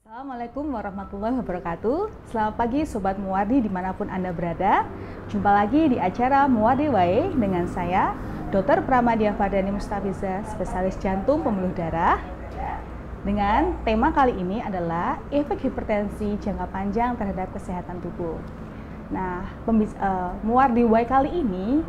Assalamualaikum warahmatullahi wabarakatuh. Selamat pagi Sobat Muwardi dimanapun Anda berada. Jumpa lagi di acara Muwardi Wae dengan saya, Dr. Pramadya Fardani Mustafiza, spesialis jantung pembuluh darah. Dengan tema kali ini adalah efek hipertensi jangka panjang terhadap kesehatan tubuh. Nah, Muwardi Wae kali ini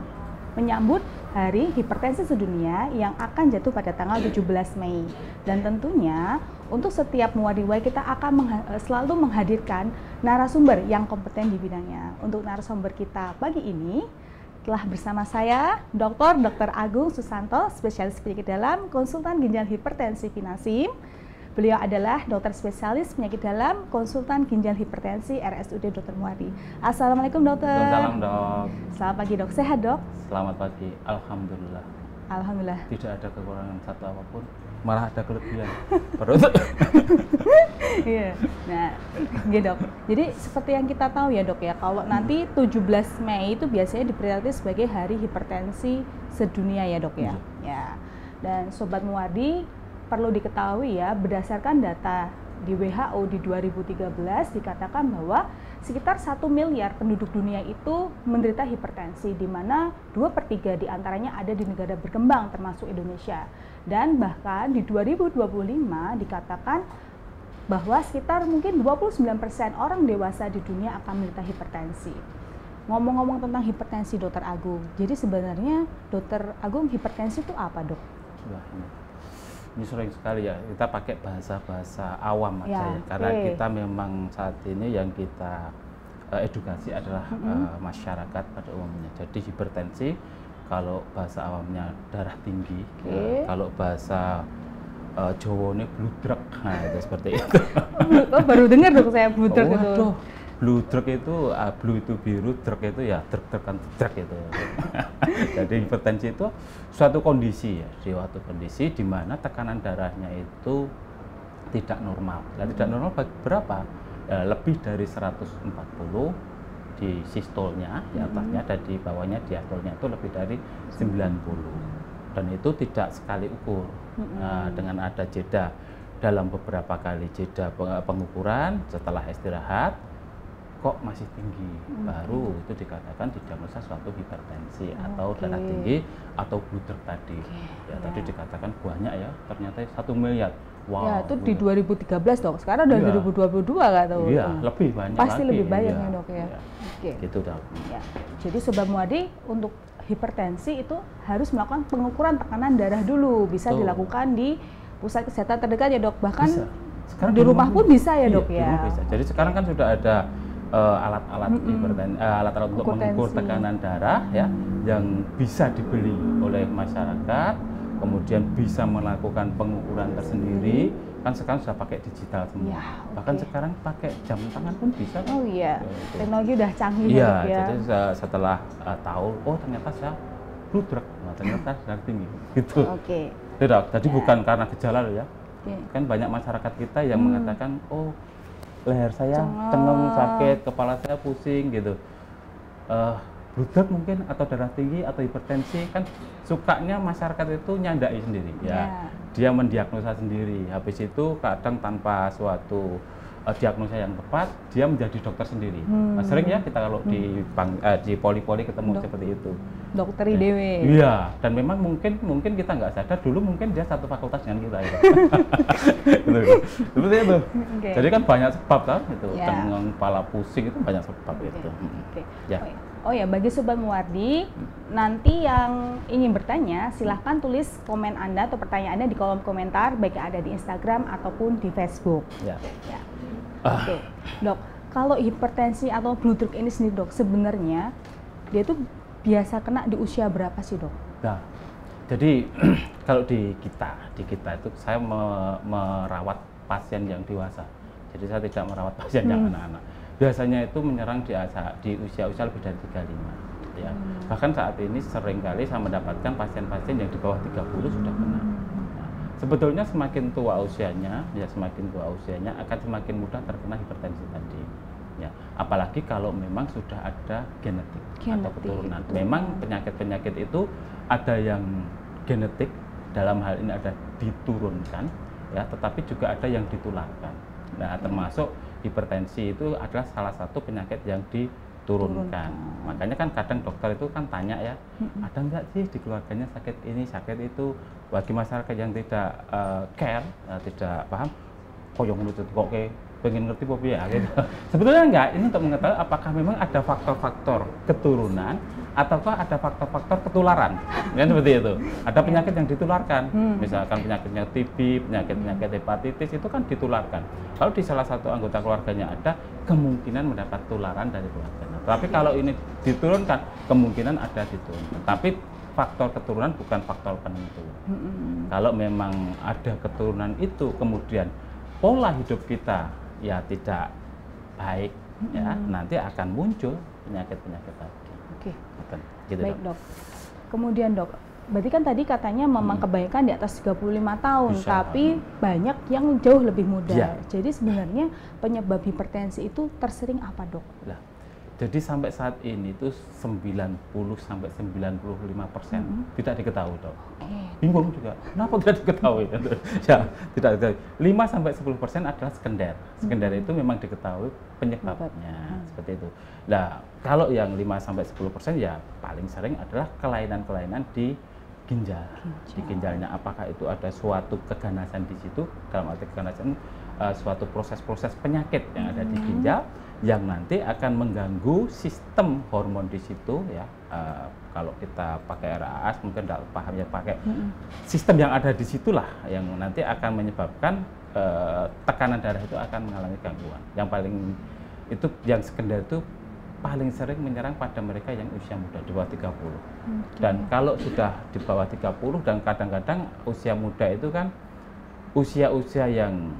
menyambut Hari Hipertensi Sedunia yang akan jatuh pada tanggal 17 Mei. Dan tentunya untuk setiap Muwardi Wae kita akan selalu menghadirkan narasumber yang kompeten di bidangnya. Untuk narasumber kita pagi ini telah bersama saya Dr. Agung Susanto, spesialis penyakit dalam, konsultan ginjal hipertensi Vinasim. Beliau adalah dokter spesialis penyakit dalam, konsultan ginjal hipertensi RSUD Dr. Muwardi. Assalamualaikum dokter. Salam dok. Selamat pagi dok. Sehat dok? Selamat pagi. Alhamdulillah. Alhamdulillah. Tidak ada kekurangan satu apapun, malah ada kelebihan. Perut. Iya. Nah, gini dok. Jadi seperti yang kita tahu ya dok ya, kalau nanti 17 Mei itu biasanya diperingati sebagai Hari Hipertensi Sedunia ya dok ya. Ya. Dan Sobat Muwardi perlu diketahui ya, berdasarkan data di WHO di 2013 dikatakan bahwa sekitar 1 miliar penduduk dunia itu menderita hipertensi, di mana 2/3 diantaranya ada di negara berkembang termasuk Indonesia. Dan bahkan di 2025 dikatakan bahwa sekitar mungkin 29% orang dewasa di dunia akan menderita hipertensi. Ngomong-ngomong tentang hipertensi Dokter Agung, jadi sebenarnya Dokter Agung, hipertensi itu apa dok? Ini sering sekali ya kita pakai bahasa awam aja ya, karena kita memang saat ini yang kita edukasi adalah masyarakat pada umumnya. Jadi hipertensi kalau bahasa awamnya darah tinggi, kalau bahasa Jawa ini bludrek, nah itu seperti itu. Oh, baru dengar dong saya bludrek itu. Bludrek itu, blue itu biru, drek itu ya drek-drekan drek itu. Jadi hipertensi itu suatu kondisi ya, suatu kondisi di mana tekanan darahnya itu tidak normal. Nah, tidak normal berapa? Lebih dari 140 di sistolnya, di atasnya, dan di bawahnya diastolnya itu lebih dari 90. Dan itu tidak sekali ukur. Dengan ada jeda dalam beberapa kali jeda pengukuran setelah istirahat, kok masih tinggi, baru itu dikatakan didiagnosa suatu hipertensi atau darah tinggi atau bludrek tadi. Tadi dikatakan banyak ya, ternyata 1 miliar. Wow. Ya, itu di 2013 dok. Sekarang udah 2022 nggak tahu. Iya, lebih banyak. Pasti lagi. lebih banyak ya dok ya. Gitu dok. Ya. Jadi Sobat Muwardi, untuk hipertensi itu harus melakukan pengukuran tekanan darah dulu. Bisa dilakukan di pusat kesehatan terdekat ya dok. Bahkan sekarang di rumah pun bisa ya dok ya. Bisa. Jadi sekarang kan sudah ada alat-alat alat-alat untuk mengukur tekanan darah ya, yang bisa dibeli oleh masyarakat, kemudian bisa melakukan pengukuran tersendiri. Kan sekarang sudah pakai digital semua. Bahkan sekarang pakai jam tangan pun bisa. Oh iya, teknologi udah canggih ya. Ya. Jadi setelah tahu, oh ternyata saya bludrek, ternyata darah tinggi, gitu. Tidak, tadi bukan karena gejala loh ya. Kan banyak masyarakat kita yang mengatakan, oh leher saya cengeng, sakit, kepala saya pusing gitu. Bludrek mungkin, atau darah tinggi, atau hipertensi. Kan sukanya masyarakat itu nyandai sendiri ya. Dia mendiagnosa sendiri. Habis itu kadang tanpa suatu diagnosa yang tepat, dia menjadi dokter sendiri. Nah, sering ya kita kalau di poli-poli ketemu seperti itu. Dokter IDW. Iya, dan memang mungkin kita nggak sadar dulu mungkin dia satu fakultas dengan kita. Seperti itu. Jadi kan banyak sebab kan itu. Dengan kepala pusing itu banyak sebab itu. Ya. Oh ya, bagi Sobat Muwardi, nanti yang ingin bertanya, silahkan tulis komen Anda atau pertanyaan Anda di kolom komentar, baik ada di Instagram ataupun di Facebook. Dok, kalau hipertensi atau bludrek ini sendiri dok, sebenarnya dia tuh biasa kena di usia berapa sih dok? Nah, jadi kalau di kita itu saya merawat pasien yang dewasa. Jadi saya tidak merawat pasien yang anak-anak. Biasanya itu menyerang di usia-usia lebih dari 35 ya. Bahkan saat ini seringkali saya mendapatkan pasien-pasien yang di bawah 30 sudah kena. Nah, sebetulnya semakin tua usianya akan semakin mudah terkena hipertensi tadi. Ya, apalagi kalau memang sudah ada genetik atau keturunan. Memang penyakit-penyakit itu ada yang genetik, dalam hal ini ada diturunkan ya, tetapi juga ada yang ditularkan. Nah, termasuk hipertensi itu adalah salah satu penyakit yang diturunkan. Makanya kan kadang dokter itu kan tanya ya, ada nggak sih di keluarganya sakit ini, sakit itu. Bagi masyarakat yang tidak care, tidak paham, kok yang menurut kok pengen ngerti apa ya gitu. Sebetulnya enggak, ini untuk mengetahui apakah memang ada faktor-faktor keturunan ataukah ada faktor-faktor ketularan. Kan seperti itu. Ada penyakit yang ditularkan. Misalkan penyakitnya TB, penyakit hepatitis itu kan ditularkan. Kalau di salah satu anggota keluarganya ada, kemungkinan mendapat tularan dari keluarganya. Tapi kalau ini diturunkan, kemungkinan ada diturunkan. Tapi faktor keturunan bukan faktor penentu. Kalau memang ada keturunan itu, kemudian pola hidup kita ya tidak baik, ya nanti akan muncul penyakit-penyakit tadi. Oke. Gitu, baik dok. Kemudian dok, berarti kan tadi katanya memang kebanyakan di atas 35 tahun, tapi banyak yang jauh lebih muda. Ya. Jadi sebenarnya penyebab hipertensi itu tersering apa dok? Lah, jadi sampai saat ini itu 90-95% tidak diketahui dok. Bingung juga, kenapa tidak diketahui? Ya, tidak diketahui. 5-10% adalah sekunder. Sekunder itu memang diketahui penyebabnya, seperti itu. Nah, kalau yang 5-10% ya paling sering adalah kelainan-kelainan di ginjal. Di ginjalnya, apakah itu ada suatu keganasan di situ, dalam arti keganasan suatu proses-proses penyakit yang ada di ginjal yang nanti akan mengganggu sistem hormon di situ ya. Kalau kita pakai RAS mungkin tidak paham ya, pakai sistem yang ada di situlah yang nanti akan menyebabkan tekanan darah itu akan mengalami gangguan. Yang paling itu yang sekunder itu paling sering menyerang pada mereka yang usia muda di bawah 30. Dan kalau sudah di bawah 30 dan kadang-kadang usia muda itu kan usia-usia yang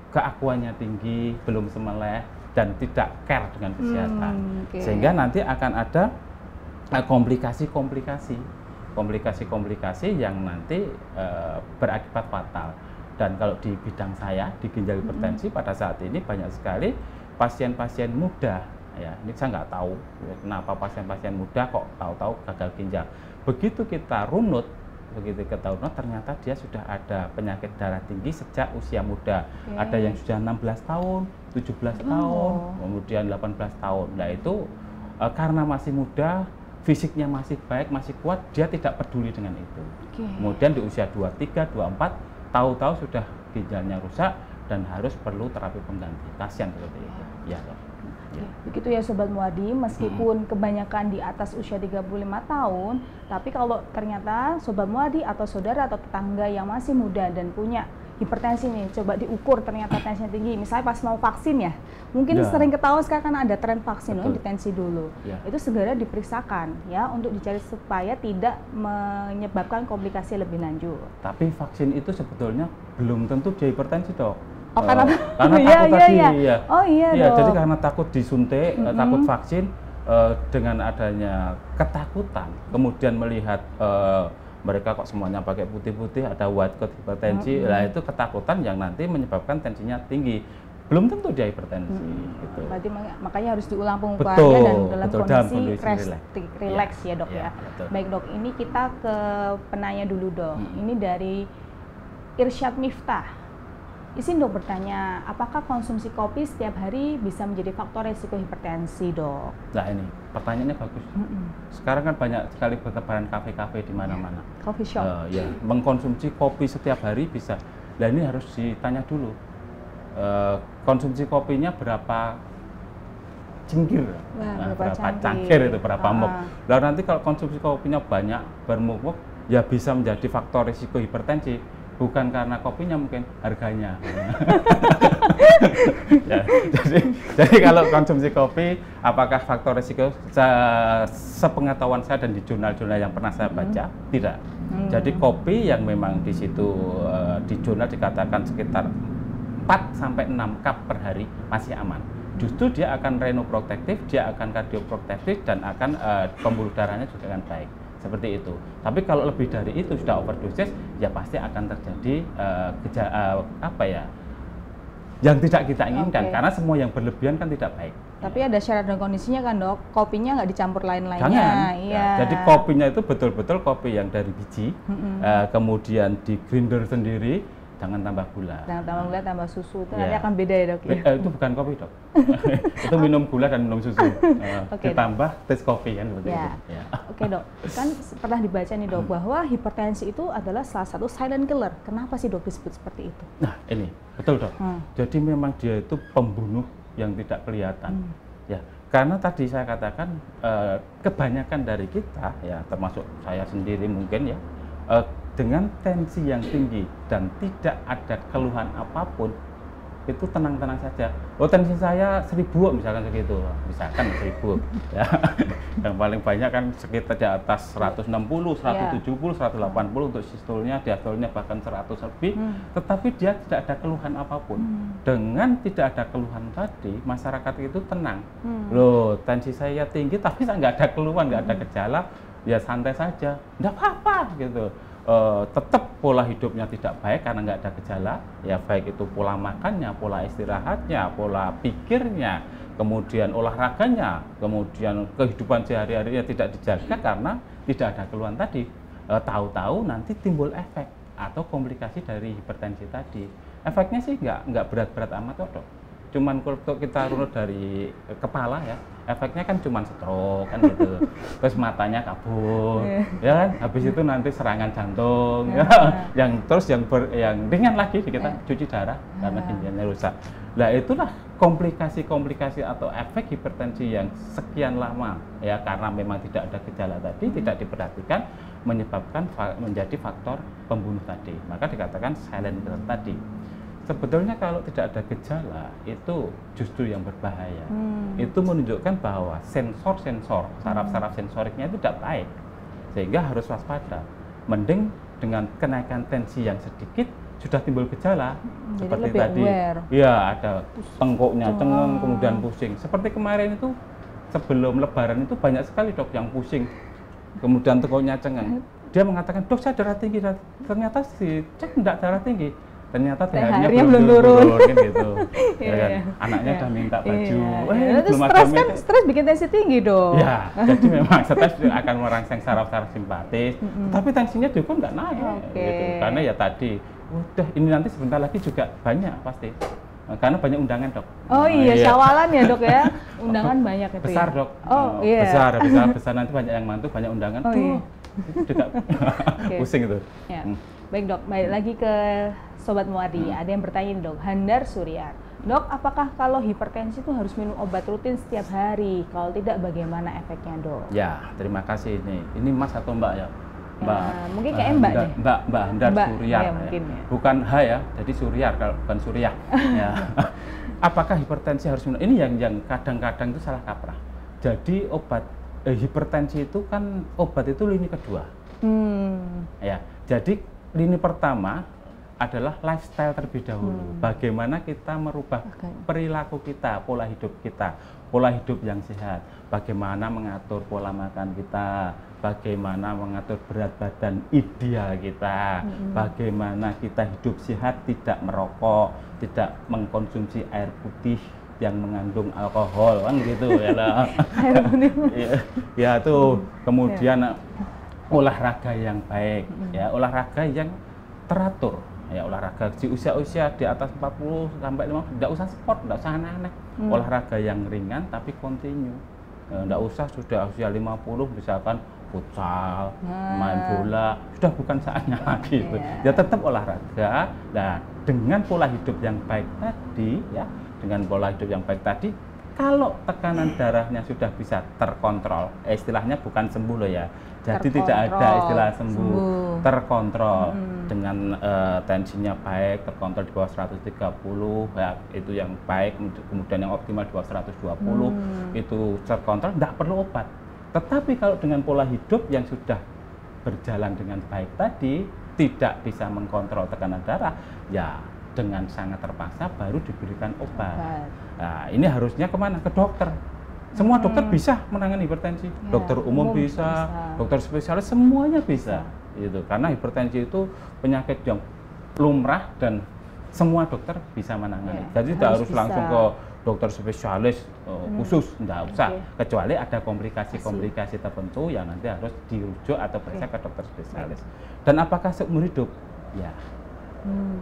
keakuannya tinggi, belum semeleh dan tidak care dengan kesehatan. Sehingga nanti akan ada komplikasi yang nanti berakibat fatal. Dan kalau di bidang saya di ginjal hipertensi pada saat ini banyak sekali pasien-pasien muda ya. Ini saya nggak tahu kenapa pasien-pasien muda kok tahu-tahu gagal ginjal. Begitu kita runut ternyata dia sudah ada penyakit darah tinggi sejak usia muda. Ada yang sudah 16 tahun, 17 tahun, kemudian 18 tahun. Nah itu karena masih muda, fisiknya masih baik, masih kuat, dia tidak peduli dengan itu. Kemudian di usia 23, 24, tahu-tahu sudah ginjalnya rusak dan harus perlu terapi pengganti. Kasihan seperti itu. Ya, Ya. Begitu ya Sobat Muwardi, meskipun kebanyakan di atas usia 35 tahun, tapi kalau ternyata Sobat Muwardi atau saudara atau tetangga yang masih muda dan punya hipertensi nih, coba diukur ternyata tensinya tinggi, misalnya pas mau vaksin ya, mungkin sering ketahuan sekarang kan ada tren vaksin loh, tensi dulu, itu segera diperiksakan ya untuk dicari supaya tidak menyebabkan komplikasi lebih lanjut. Tapi vaksin itu sebetulnya belum tentu dia hipertensi dok. Karena takut tadi ya. Oh iya dong. Jadi karena takut disuntik, takut vaksin, dengan adanya ketakutan, kemudian melihat mereka kok semuanya pakai putih-putih, ada white coat hipertensi, lah itu ketakutan yang nanti menyebabkan tensinya tinggi. Belum tentu dia hipertensi. Gitu. Berarti makanya harus diulang pengukurannya dan dalam kondisi relax ya dok ya. Baik dok, ini kita ke penanya dulu dok. Ini dari Irsyad Miftah. Izin dok bertanya, apakah konsumsi kopi setiap hari bisa menjadi faktor resiko hipertensi dok? Nah ini pertanyaannya bagus. Sekarang kan banyak sekali bertebaran kafe-kafe di mana-mana. Coffee shop. Ya, mengkonsumsi kopi setiap hari bisa. Nah ini harus ditanya dulu. Konsumsi kopinya berapa cingkir? Berapa cangkir itu, berapa mug. Lalu nanti kalau konsumsi kopinya banyak, bermuk-muk, ya bisa menjadi faktor risiko hipertensi. Bukan karena kopinya, mungkin harganya. Ya, jadi kalau konsumsi kopi, apakah faktor risiko? Sepengetahuan saya dan di jurnal-jurnal yang pernah saya baca, tidak. Jadi kopi yang memang di situ di jurnal dikatakan sekitar 4-6 cup per hari masih aman. Justru dia akan renoprotektif, dia akan kardioprotektif, dan akan pembuluh darahnya juga akan baik. Seperti itu. Tapi kalau lebih dari itu sudah overdosis, ya pasti akan terjadi yang tidak kita inginkan. Karena semua yang berlebihan kan tidak baik. Tapi ada syarat dan kondisinya kan dok, kopinya nggak dicampur lain-lainnya. Jangan. Ya, jadi kopinya itu betul-betul kopi yang dari biji, kemudian di grinder sendiri, jangan tambah gula. Jangan tambah gula, tambah susu itu Ya. nanti akan beda ya dok ya? Itu bukan kopi dok, itu minum gula dan minum susu, Oke, ditambah tes kopi kan seperti Ya. itu. Ya. Oke dok, kan pernah dibaca nih dok bahwa hipertensi itu adalah salah satu silent killer. Kenapa sih dok disebut seperti itu? Nah ini betul dok. Jadi memang dia itu pembunuh yang tidak kelihatan. Ya, karena tadi saya katakan kebanyakan dari kita ya termasuk saya sendiri mungkin ya dengan tensi yang tinggi dan tidak ada keluhan apapun itu tenang-tenang saja. Oh tensi saya 1000 misalkan segitu, misalkan 1000 ya. Yang paling banyak kan sekitar di atas 160, 170, 180 untuk sistolnya, diastolnya bahkan 100 lebih. Tetapi dia tidak ada keluhan apapun. Dengan tidak ada keluhan tadi, masyarakat itu tenang. Loh tensi saya tinggi tapi saya nggak ada keluhan, nggak ada gejala, ya santai saja, nggak apa-apa gitu. Tetap pola hidupnya tidak baik karena nggak ada gejala, ya baik itu pola makannya, pola istirahatnya, pola pikirnya, kemudian olahraganya, kemudian kehidupan sehari-harinya tidak dijaga karena tidak ada keluhan tadi. Tahu-tahu nanti timbul efek atau komplikasi dari hipertensi tadi. Efeknya sih nggak berat-berat amat kok dok. Cuman kalau kita runut dari kepala ya, efeknya kan cuman stroke kan gitu. Terus matanya kabur, ya kan? Habis itu nanti serangan jantung, ya. yang ringan lagi kita cuci darah karena ginjalnya rusak. Nah itulah komplikasi-komplikasi atau efek hipertensi yang sekian lama ya karena memang tidak ada gejala tadi, tidak diperhatikan menyebabkan menjadi faktor pembunuh tadi. Maka dikatakan silent killer tadi. Sebetulnya kalau tidak ada gejala itu justru yang berbahaya. Itu menunjukkan bahwa sensor-sensor, saraf-saraf sensoriknya itu tidak baik. Sehingga harus waspada. Mending dengan kenaikan tensi yang sedikit sudah timbul gejala. Jadi seperti lebih tadi. aware. Iya, ada tengkuknya cengeng, kemudian pusing. Seperti kemarin itu sebelum lebaran itu banyak sekali dok yang pusing. Kemudian tengkuknya cengeng. Dia mengatakan, "Dok, saya darah tinggi." Ternyata cek enggak darah tinggi. Ternyata THR-nya belum turun kan gitu. Ya kan? Anaknya udah minta baju. Itu stres kan, stres bikin tensi tinggi dong. Ya, jadi memang stres akan merangsang saraf-saraf simpatis, tapi tensinya juga nggak naik. Gitu. Karena ya tadi, udah ini nanti sebentar lagi juga banyak pasti. Karena banyak undangan dok. Oh iya, Syawalan ya dok ya. Undangan banyak itu besar ya? Dok. Oh iya. Besar nanti banyak yang mantu, banyak undangan. Oh iya. Itu juga pusing itu. Ya. Baik dok, balik lagi ke Sobat Muardi. Ada yang bertanya nih dok, Handar Surya. Dok, apakah kalau hipertensi itu harus minum obat rutin setiap hari? Kalau tidak, bagaimana efeknya dok? Ya, terima kasih ini Mas atau Mbak ya? Mbak, mungkin kayak Mbak deh. Mbak Handar Surya. Ya, mungkin, ya. Bukan H ya, jadi Surya kalau bukan Surya. Ya. Apakah hipertensi harus minum? Ini yang kadang-kadang itu salah kaprah. Jadi obat hipertensi itu kan obat itu lini kedua. Ya, jadi lini pertama adalah lifestyle terlebih dahulu. Bagaimana kita merubah perilaku kita, pola hidup kita, pola hidup yang sehat. Bagaimana mengatur pola makan kita, bagaimana mengatur berat badan ideal kita, bagaimana kita hidup sehat, tidak merokok, tidak mengkonsumsi air putih yang mengandung alkohol, kan gitu ya lah. Ya tuh, kemudian olahraga yang baik, ya olahraga yang teratur. Ya olahraga di usia-usia di atas 40 sampai 50 tidak usah sport, tidak usah aneh-aneh. Olahraga yang ringan tapi kontinu. Tidak usah sudah usia 50 misalkan futsal, main bola, sudah bukan saatnya lagi itu. Ya tetap olahraga. Nah, dengan pola hidup yang baik tadi ya, dengan pola hidup yang baik tadi kalau tekanan darahnya sudah bisa terkontrol, istilahnya bukan sembuh loh ya. Jadi tidak ada istilah sembuh. Terkontrol dengan tensinya baik, terkontrol di bawah 130 ya, itu yang baik, kemudian yang optimal di bawah 120 itu terkontrol, tidak perlu obat. Tetapi kalau dengan pola hidup yang sudah berjalan dengan baik tadi, tidak bisa mengkontrol tekanan darah, ya dengan sangat terpaksa baru diberikan obat. Nah, ini harusnya kemana? Ke dokter. Semua dokter bisa menangani hipertensi. Ya, dokter umum bisa, dokter spesialis semuanya bisa. Gitu. Karena hipertensi itu penyakit yang lumrah dan semua dokter bisa menangani. Jadi tidak harus langsung ke dokter spesialis khusus, tidak usah. Kecuali ada komplikasi-komplikasi tertentu yang nanti harus dirujuk atau periksa ke dokter spesialis. Dan apakah seumur hidup? Ya.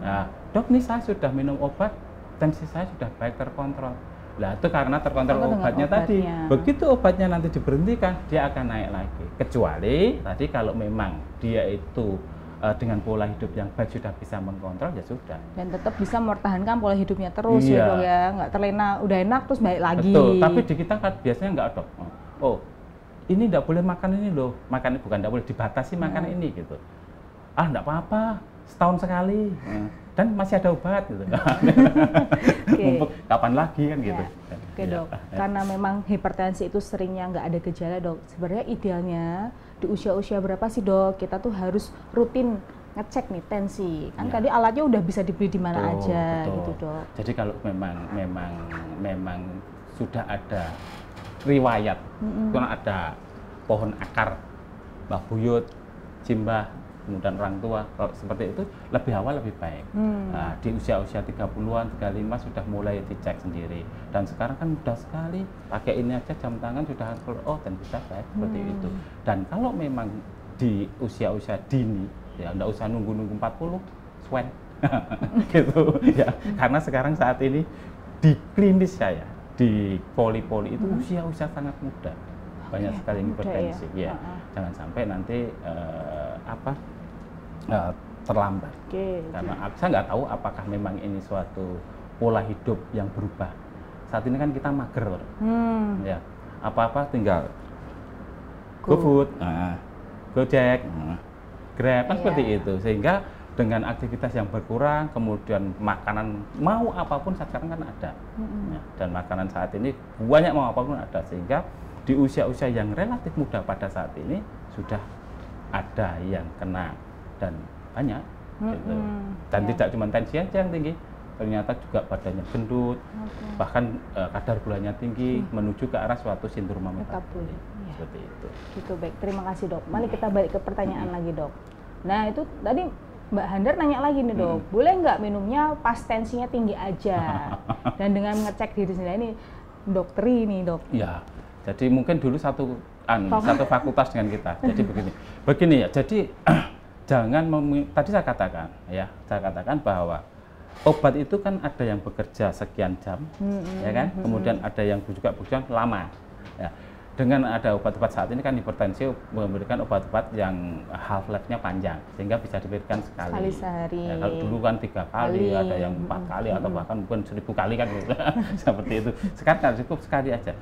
Nah, dok nih saya sudah minum obat, tensi saya sudah baik terkontrol. Lah itu karena terkontrol obatnya tadi. Begitu obatnya nanti diberhentikan, dia akan naik lagi. Kecuali tadi kalau memang dia itu dengan pola hidup yang baik sudah bisa mengkontrol, ya sudah. Dan tetap bisa mempertahankan pola hidupnya terus ya dok ya, nggak terlena, udah enak terus balik lagi. Betul, tapi di kita kan biasanya nggak dok. Oh, ini nggak boleh makan ini loh, makan bukan nggak boleh dibatasi makan ini gitu. Ah nggak apa-apa, setahun sekali. Dan masih ada obat gitu. Mumpuk kapan lagi kan gitu. Oke dok, karena memang hipertensi itu seringnya nggak ada gejala dok. Sebenarnya idealnya di usia-usia berapa sih dok kita tuh harus rutin ngecek nih tensi. Kan tadi alatnya udah bisa dibeli di mana aja gitu dok. Jadi kalau memang sudah ada riwayat, karena ada pohon akar, Mbah Buyut, Simbah, kemudian orang tua, kalau seperti itu lebih awal lebih baik. Nah, di usia-usia 30-an, 35 sudah mulai dicek sendiri. Dan sekarang kan mudah sekali, pakai ini aja jam tangan sudah oh dan bisa baik seperti itu. Dan kalau memang di usia-usia dini, ya nggak usah nunggu-nunggu 40, swen. Gitu ya. Karena sekarang saat ini di klinis saya, di poli-poli itu usia-usia sangat muda. Banyak sekali yang hipertensi ya. Jangan sampai nanti terlambat. Karena saya nggak tahu apakah memang ini suatu pola hidup yang berubah. Saat ini kan kita mager, ya apa-apa tinggal GoFood, Gojek, Grab kan seperti itu. Sehingga dengan aktivitas yang berkurang, kemudian makanan mau apapun sekarang kan ada, ya, dan makanan saat ini banyak mau apapun ada, sehingga di usia-usia yang relatif muda pada saat ini sudah ada yang kena dan banyak gitu. Dan tidak cuma tensi aja yang tinggi, ternyata juga badannya gendut, bahkan kadar gulanya tinggi menuju ke arah suatu sindroma metabolik. Seperti itu. Gitu, baik, terima kasih dok. Mari kita balik ke pertanyaan lagi dok. Nah itu tadi Mbak Handar nanya lagi nih dok, boleh nggak minumnya pas tensinya tinggi aja dan dengan mengecek diri sendiri, ini dokteri nih dok. Ya. Jadi mungkin dulu satu fakultas dengan kita. Jadi begini ya. Jadi jangan tadi saya katakan bahwa obat itu kan ada yang bekerja sekian jam, ya kan. Kemudian ada yang juga bekerja lama. Ya. Dengan ada obat-obat saat ini kan hipertensi memberikan obat-obat yang half life-nya panjang, sehingga bisa diberikan sekali sehari. Ya, kalau dulu kan 3 kali, ada yang 4 kali atau bahkan mungkin 1000 kali kan gitu. Seperti itu. Sekarang cukup sekali aja.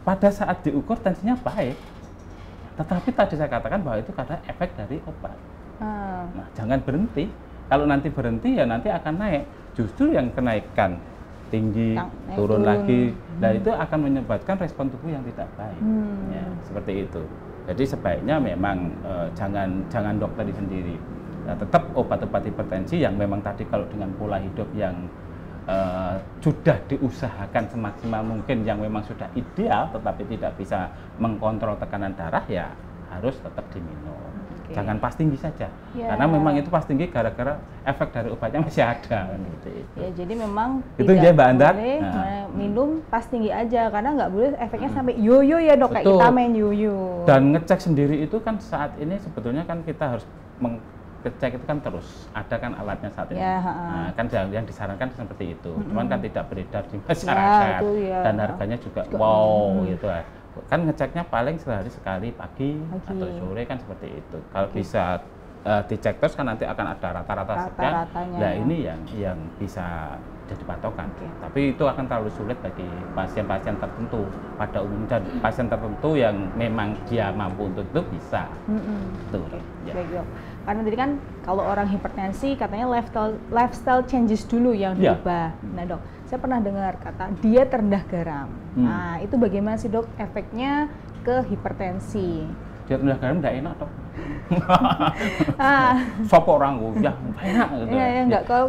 Pada saat diukur tensinya baik, tetapi tadi saya katakan bahwa itu karena efek dari obat. Nah, jangan berhenti. Kalau nanti berhenti ya nanti akan naik. Justru yang kenaikan tinggi, turun lagi, dan itu akan menyebabkan respon tubuh yang tidak baik. Ya, seperti itu. Jadi sebaiknya memang jangan dokter sendiri. Nah, tetap obat-obat hipertensi yang memang tadi kalau dengan pola hidup yang sudah diusahakan semaksimal mungkin, yang memang sudah ideal tetapi tidak bisa mengkontrol tekanan darah, ya harus tetap diminum. Jangan pas tinggi saja, karena memang itu pas tinggi gara-gara efek dari obatnya masih ada. Gitu. Ya, jadi memang itu dia Mbak Andar. Boleh minum pas tinggi aja, karena nggak boleh efeknya sampai yoyo ya dok, kayak kita main yoyo. Dan ngecek sendiri itu kan saat ini sebetulnya kan kita harus ngecek itu kan terus, ada kan alatnya saat ini. Nah, kan yang disarankan seperti itu, cuman kan tidak beredar di masyarakat, dan harganya juga wow gitu lah. Kan ngeceknya paling sehari sekali, pagi atau sore kan seperti itu. Kalau bisa dicek terus kan nanti akan ada rata-rata sekian. Nah ini yang bisa jadi patokan. Tapi itu akan terlalu sulit bagi pasien-pasien tertentu. Pada umumnya pasien tertentu yang memang dia mampu untuk itu bisa. Baik dok. Karena tadi kan kalau orang hipertensi katanya lifestyle changes dulu yang diubah. Nah dok, saya pernah dengar kata diet rendah garam. Nah itu bagaimana sih dok efeknya ke hipertensi? Diet rendah garam tidak enak dok. Sopo orang ya enak gitu.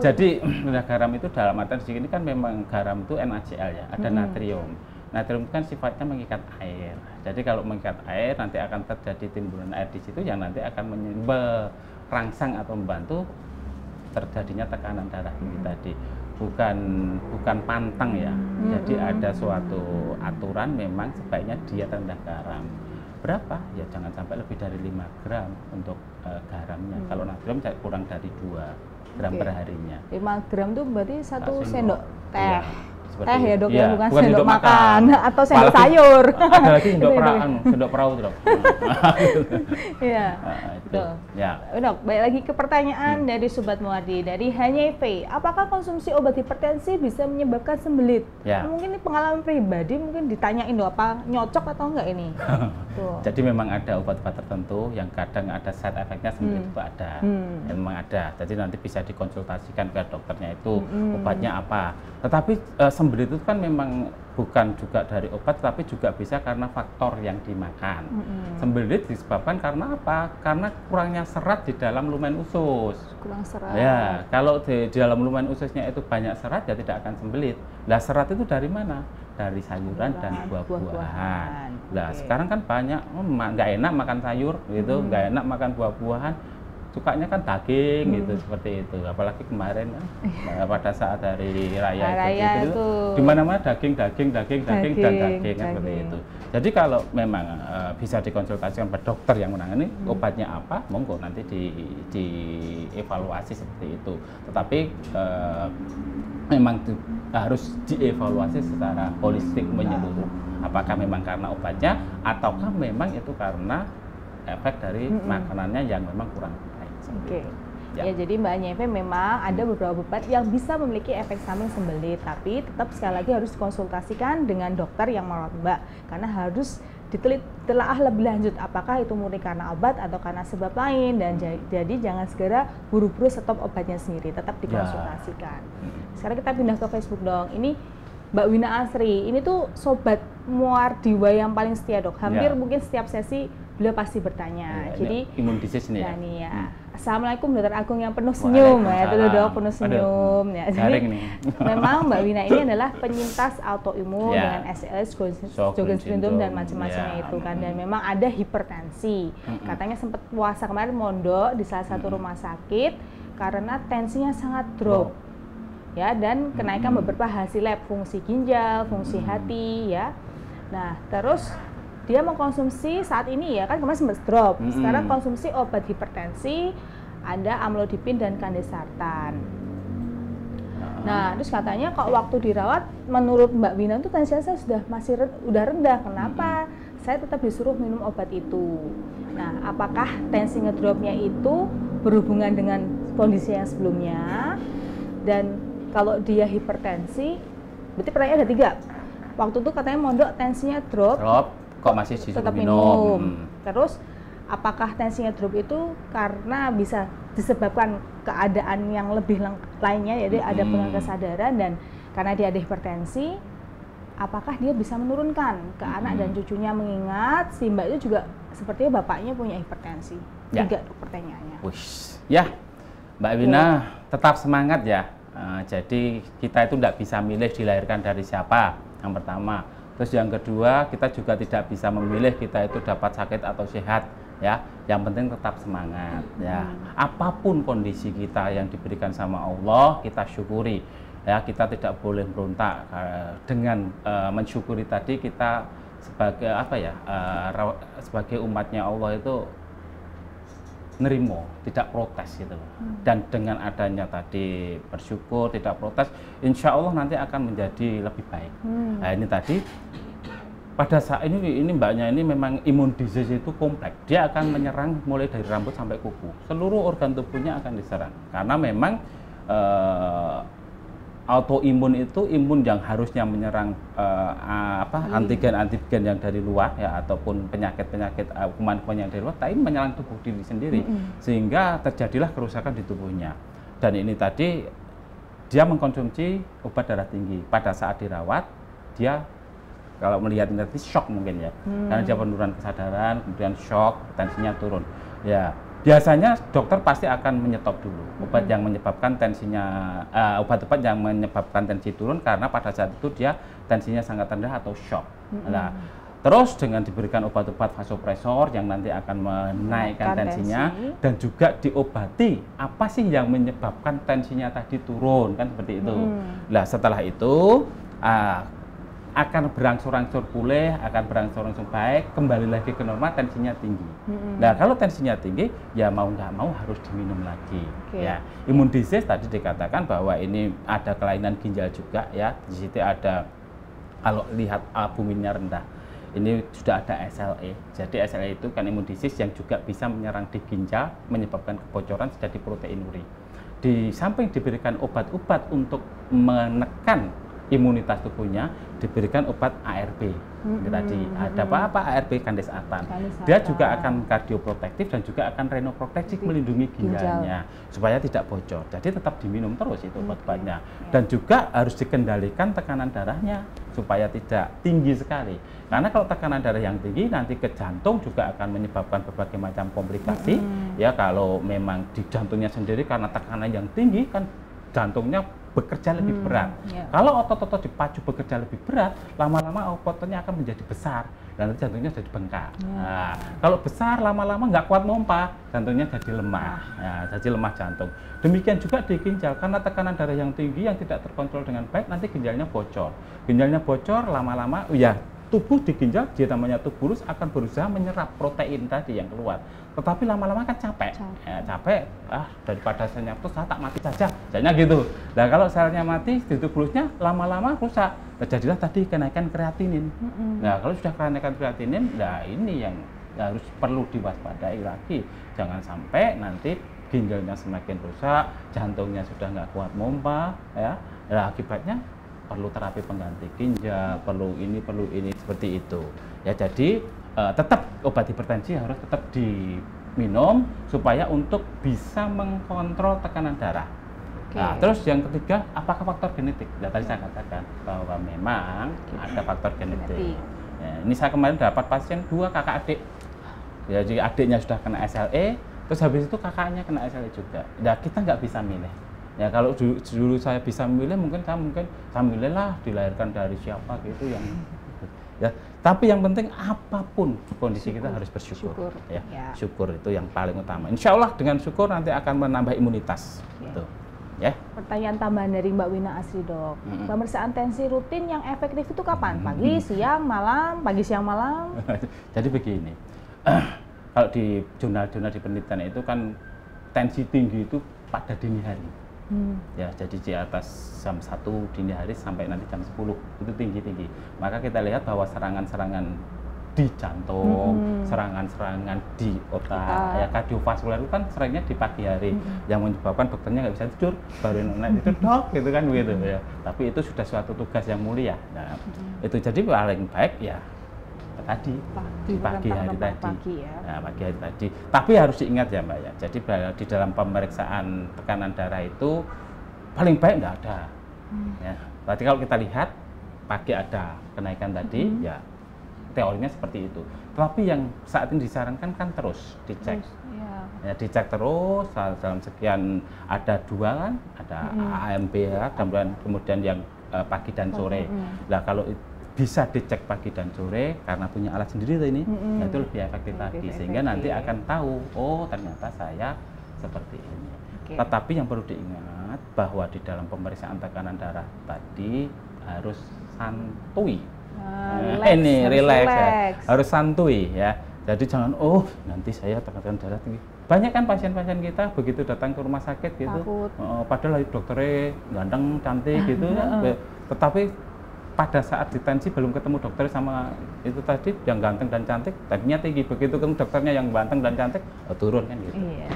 Jadi rendah garam itu dalam artian di sini kan memang garam itu NaCl ya, ada natrium. Natrium itu kan sifatnya mengikat air. Jadi kalau mengikat air nanti akan terjadi timbulan air di situ yang nanti akan merangsang atau membantu terjadinya tekanan darah tinggi tadi. Bukan pantang ya. Jadi ada suatu aturan memang sebaiknya diet rendah garam. berapa? Ya jangan sampai lebih dari 5 gram untuk garamnya. Kalau natrium kurang dari 2 gram per harinya. 5 gram tuh berarti 1 sendok teh. Iya, Teh ya dok, ya, bukan sendok makan atau sendok sayur. Ada lagi sendok perahu dok. Iya, betul. Ya. Dok, balik lagi ke pertanyaan dari Sobat Muwardi, dari Hanyefe, apakah konsumsi obat hipertensi bisa menyebabkan sembelit? Ya. Mungkin ini pengalaman pribadi, mungkin ditanyain dok, apa nyocok atau enggak ini? Jadi memang ada obat-obat tertentu yang kadang ada side effect-nya sembelit itu ada. Memang ada. Jadi nanti bisa dikonsultasikan ke dokternya itu obatnya apa. Tetapi sembelit itu kan memang bukan juga dari obat, tapi juga bisa karena faktor yang dimakan. Sembelit disebabkan karena apa? Karena kurangnya serat di dalam lumen usus. Kurang serat. Ya, kalau di dalam lumen ususnya itu banyak serat, ya tidak akan sembelit. Lah serat itu dari mana? Dari sayuran dan buah-buahan. Nah, sekarang kan banyak nggak enak makan sayur gitu, nggak enak makan buah-buahan. Sukanya kan daging gitu, seperti itu. Apalagi kemarin kan pada saat hari raya itu di mana-mana daging seperti itu. Jadi kalau memang bisa dikonsultasikan pada dokter yang menangani, obatnya apa, monggo nanti dievaluasi seperti itu. Tetapi memang harus dievaluasi secara holistik menyeluruh. Apakah memang karena obatnya ataukah memang itu karena efek dari makanannya yang memang kurang baik. Oke. Ya, jadi Mbak Hanyefe memang ada beberapa obat yang bisa memiliki efek samping sembelit, tapi tetap sekali lagi harus dikonsultasikan dengan dokter yang merawat Mbak, karena harus ditelaah lebih lanjut apakah itu murni karena obat atau karena sebab lain, dan jadi jangan segera buru-buru stop obatnya sendiri, tetap dikonsultasikan. Sekarang kita pindah ke Facebook dong. Ini Mbak Wina Asri, ini tuh Sobat Muwardi yang paling setia dok, hampir mungkin setiap sesi beliau pasti bertanya. Jadi imun disease ini ya. Nih ya. Assalamualaikum Dokter Agung yang penuh senyum ya, itu dok, penuh senyum ya. Jadi memang Mbak Wina ini adalah penyintas autoimun dengan SLS, Sjogren's syndrome dan macam-macamnya itu kan, dan memang ada hipertensi. Katanya sempat puasa kemarin mondok di salah satu rumah sakit karena tensinya sangat drop. Ya, dan kenaikan beberapa hasil lab, fungsi ginjal, fungsi hati ya. Nah, terus dia mengkonsumsi saat ini ya kan kemarin sempat drop. Sekarang konsumsi obat hipertensi, ada amlodipin dan kandesartan. Nah, terus katanya kok waktu dirawat menurut Mbak Wina itu tensinya sudah udah rendah. Kenapa? Saya tetap disuruh minum obat itu. Nah, apakah tensi ngedropnya itu berhubungan dengan kondisi yang sebelumnya? Dan kalau dia hipertensi, berarti pertanyaan ada 3. Waktu itu katanya mondok tensinya drop, kok masih tetap minum. Terus apakah tensinya drop itu karena bisa disebabkan keadaan yang lebih lainnya, jadi ada penurunan kesadaran, dan karena dia ada hipertensi, apakah dia bisa menurunkan ke anak dan cucunya, mengingat si Mbak itu juga sepertinya bapaknya punya hipertensi. 3 pertanyaannya. Ya, Mbak Wina tetap semangat ya. Jadi kita itu tidak bisa milih dilahirkan dari siapa, yang pertama. Terus yang kedua, kita juga tidak bisa memilih kita itu dapat sakit atau sehat ya. Yang penting tetap semangat ya. Apapun kondisi kita yang diberikan sama Allah, kita syukuri ya. Kita tidak boleh berontak. Dengan mensyukuri tadi, kita sebagai apa ya, sebagai umatnya Allah itu nerimo, tidak protes gitu. Dan dengan adanya tadi bersyukur, tidak protes, insya Allah nanti akan menjadi lebih baik. Nah, ini tadi pada saat ini mbaknya ini memang imun disease itu kompleks. Dia akan menyerang mulai dari rambut sampai kuku. Seluruh organ tubuhnya akan diserang. Karena memang autoimun itu imun yang harusnya menyerang antigen yang dari luar ya, ataupun penyakit-penyakit kuman-kuman yang dari luar, tapi menyerang tubuh diri sendiri sehingga terjadilah kerusakan di tubuhnya. Dan ini tadi dia mengkonsumsi obat darah tinggi. Pada saat dirawat dia kalau melihat nanti shock mungkin ya, karena dia penurunan kesadaran, kemudian shock, tensinya turun ya. Biasanya dokter pasti akan menyetop dulu obat yang menyebabkan tensinya, obat-obat yang menyebabkan tensi turun, karena pada saat itu dia tensinya sangat rendah atau shock. Nah, terus dengan diberikan obat-obat vasopresor yang nanti akan menaikkan tensinya, dan juga diobati apa sih yang menyebabkan tensinya tadi turun, kan seperti itu. Nah, setelah itu akan berangsur-angsur pulih, akan berangsur-angsur baik, kembali lagi ke normal, tensinya tinggi. Nah, kalau tensinya tinggi, ya mau nggak mau harus diminum lagi. Ya, imun disease tadi dikatakan bahwa ini ada kelainan ginjal juga ya. Di situ ada, kalau lihat albuminnya rendah, ini sudah ada SLE. Jadi SLE itu kan imun disease yang juga bisa menyerang di ginjal, menyebabkan kebocoran jadi proteinuri. Di samping diberikan obat-obat untuk menekan imunitas tubuhnya, diberikan obat ARB. Tadi ada apa ARB, kandesatan. Dia juga akan kardioprotektif dan juga akan renoprotektif, melindungi ginjalnya supaya tidak bocor. Jadi tetap diminum terus itu obat-obatnya. Dan juga harus dikendalikan tekanan darahnya supaya tidak tinggi sekali. Karena kalau tekanan darah yang tinggi nanti ke jantung juga akan menyebabkan berbagai macam komplikasi. Ya, kalau memang di jantungnya sendiri karena tekanan yang tinggi kan jantungnya bekerja lebih berat. Kalau otot-otot dipacu bekerja lebih berat, lama-lama ototnya akan menjadi besar dan nanti jantungnya jadi bengkak. Nah, kalau besar lama-lama nggak kuat mompa, jantungnya jadi lemah. Nah, jadi lemah jantung. Demikian juga di ginjal, karena tekanan darah yang tinggi yang tidak terkontrol dengan baik, nanti ginjalnya bocor. Ginjalnya bocor lama-lama, ya tubuh di ginjal, dia namanya tuburus, akan berusaha menyerap protein tadi yang keluar. Tetapi lama-lama kan capek. Ya, capek, daripada selnya terus saya tak mati saja, jadinya gitu. Nah, kalau selnya mati di tuburusnya lama-lama rusak, terjadilah tadi kenaikan kreatinin. Nah, kalau sudah kenaikan kreatinin, nah ini yang harus perlu diwaspadai lagi. Jangan sampai nanti ginjalnya semakin rusak, jantungnya sudah nggak kuat mompa, ya. Nah, akibatnya perlu terapi pengganti ginjal, perlu ini seperti itu. Ya, jadi tetap obat hipertensi harus tetap diminum supaya untuk bisa mengkontrol tekanan darah. Nah, terus yang ketiga, apakah faktor genetik? Ya, tadi saya katakan bahwa memang ada faktor genetik. Ya, ini saya kemarin dapat pasien 2 kakak adik. Ya, jadi adiknya sudah kena SLE, terus habis itu kakaknya kena SLE juga. Ya, kita nggak bisa milih. Ya, kalau dulu saya bisa memilih, mungkin saya milih lah dilahirkan dari siapa gitu yang ya. Tapi yang penting apapun kondisi kita harus bersyukur. Ya. Syukur itu yang paling utama. Insya Allah dengan syukur nanti akan menambah imunitas. Gitu. Ya. Pertanyaan tambahan dari Mbak Wina Asri, Dok. Pemeriksaan tensi rutin yang efektif itu kapan? Pagi, siang, malam, pagi, siang, malam? Jadi begini, kalau di jurnal-jurnal di penelitian itu kan tensi tinggi itu pada dini hari. Ya, jadi di atas jam 1 dini hari sampai nanti jam 10 itu tinggi-tinggi. Maka kita lihat bahwa serangan-serangan di jantung, serangan-serangan di otak, ya kardiovaskular itu kan seringnya di pagi hari, yang menyebabkan dokternya nggak bisa tidur, baru naik itu dok, gitu kan begitu ya. Tapi itu sudah suatu tugas yang mulia. Nah, itu jadi paling baik ya tadi di pagi hari tadi. Nah, pagi hari tadi. Tapi harus diingat ya Mbak ya. Jadi di dalam pemeriksaan tekanan darah itu paling baik nggak ada. Ya. Berarti kalau kita lihat pagi ada kenaikan tadi, ya teorinya seperti itu. Tetapi yang saat ini disarankan kan terus dicek. Ya, dicek terus dalam sekian ada 2 kan, ada AMB ya, kemudian yang pagi dan sore. Nah, kalau bisa dicek pagi dan sore karena punya alat sendiri ini, nah itu lebih efektif lagi sehingga nanti akan tahu, oh ternyata saya seperti ini. Tetapi yang perlu diingat bahwa di dalam pemeriksaan tekanan darah tadi harus santuy. Relax. Ya. Harus santuy ya. Jadi jangan nanti saya tekanan darah tinggi. Banyak kan pasien-pasien kita begitu datang ke rumah sakit gitu, padahal dokternya ganteng, cantik gitu ya. Tetapi pada saat ditensi belum ketemu dokter sama itu tadi yang ganteng dan cantik, tadinya tinggi, begitu ketemu dokternya yang ganteng dan cantik turun kan gitu. Iya.